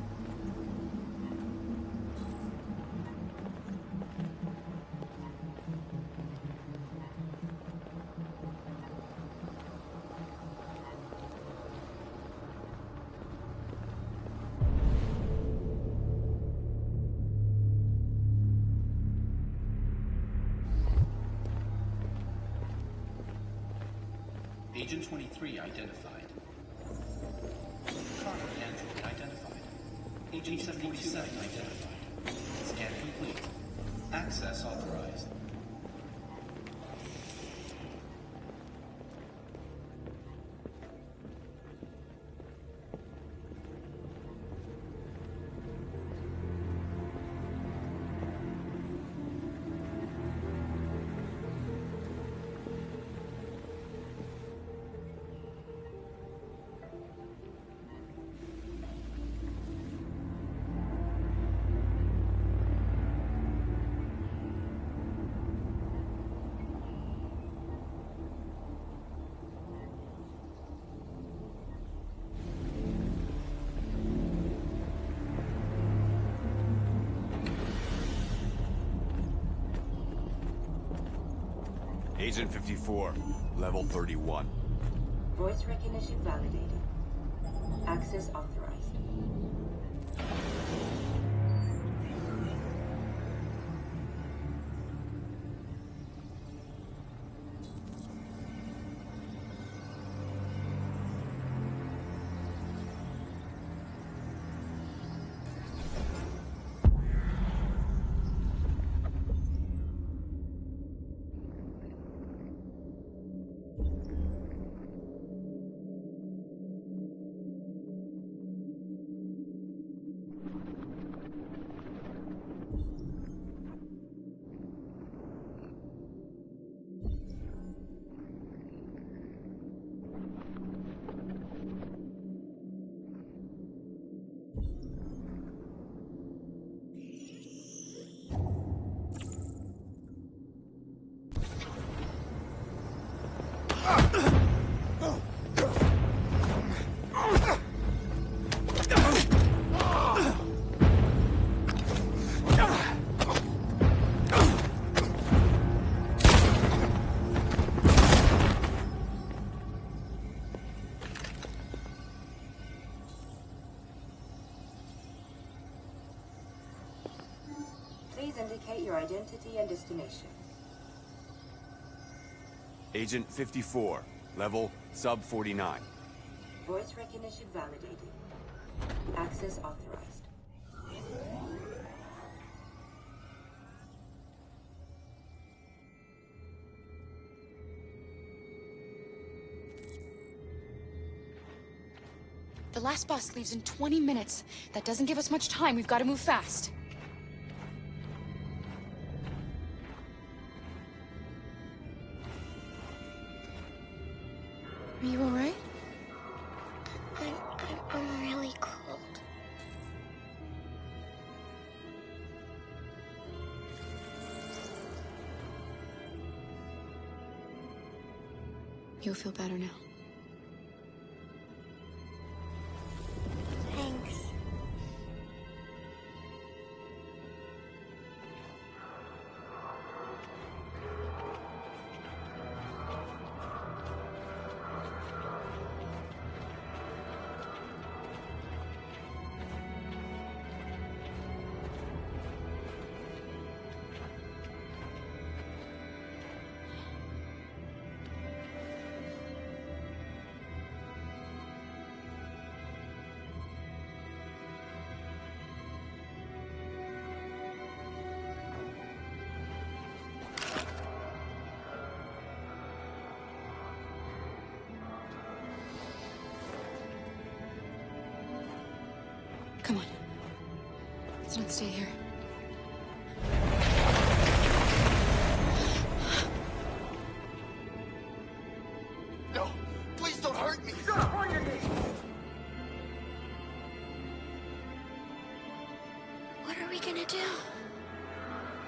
Agent 23 identified. Connor Android identified. Agent 77 identified. Scan complete. Access authorized. Agent 54, level 31. Voice recognition validated. Access authorized. Please indicate your identity and destination. Agent 54, level sub 49. Voice recognition validated. Access authorized. The last bus leaves in 20 minutes. That doesn't give us much time. We've got to move fast. Are you all right? I'm really cold. You'll feel better now. Come on. Let's not stay here. No, please don't hurt me. Shut up on your knees. What are we gonna do?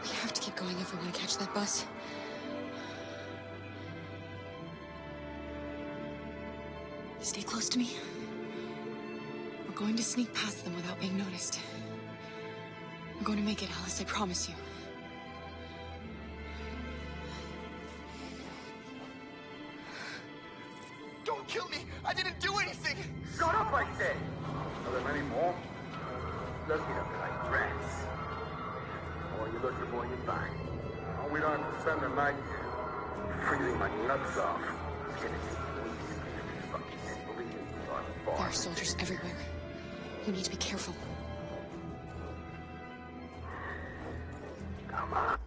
We have to keep going if we want to catch that bus. Stay close to me. We're going to sneak past them without being noticed. We're going to make it, Alice, I promise you. Don't kill me. I didn't do anything. Shut up, I said. Are there many more? Looking at me like rats. The more you look, the more you find. Oh, we don't have to spend the night freezing my nuts off. It's gonna take weeks. Fucking believe me, There are soldiers everywhere. You need to be careful. Come on.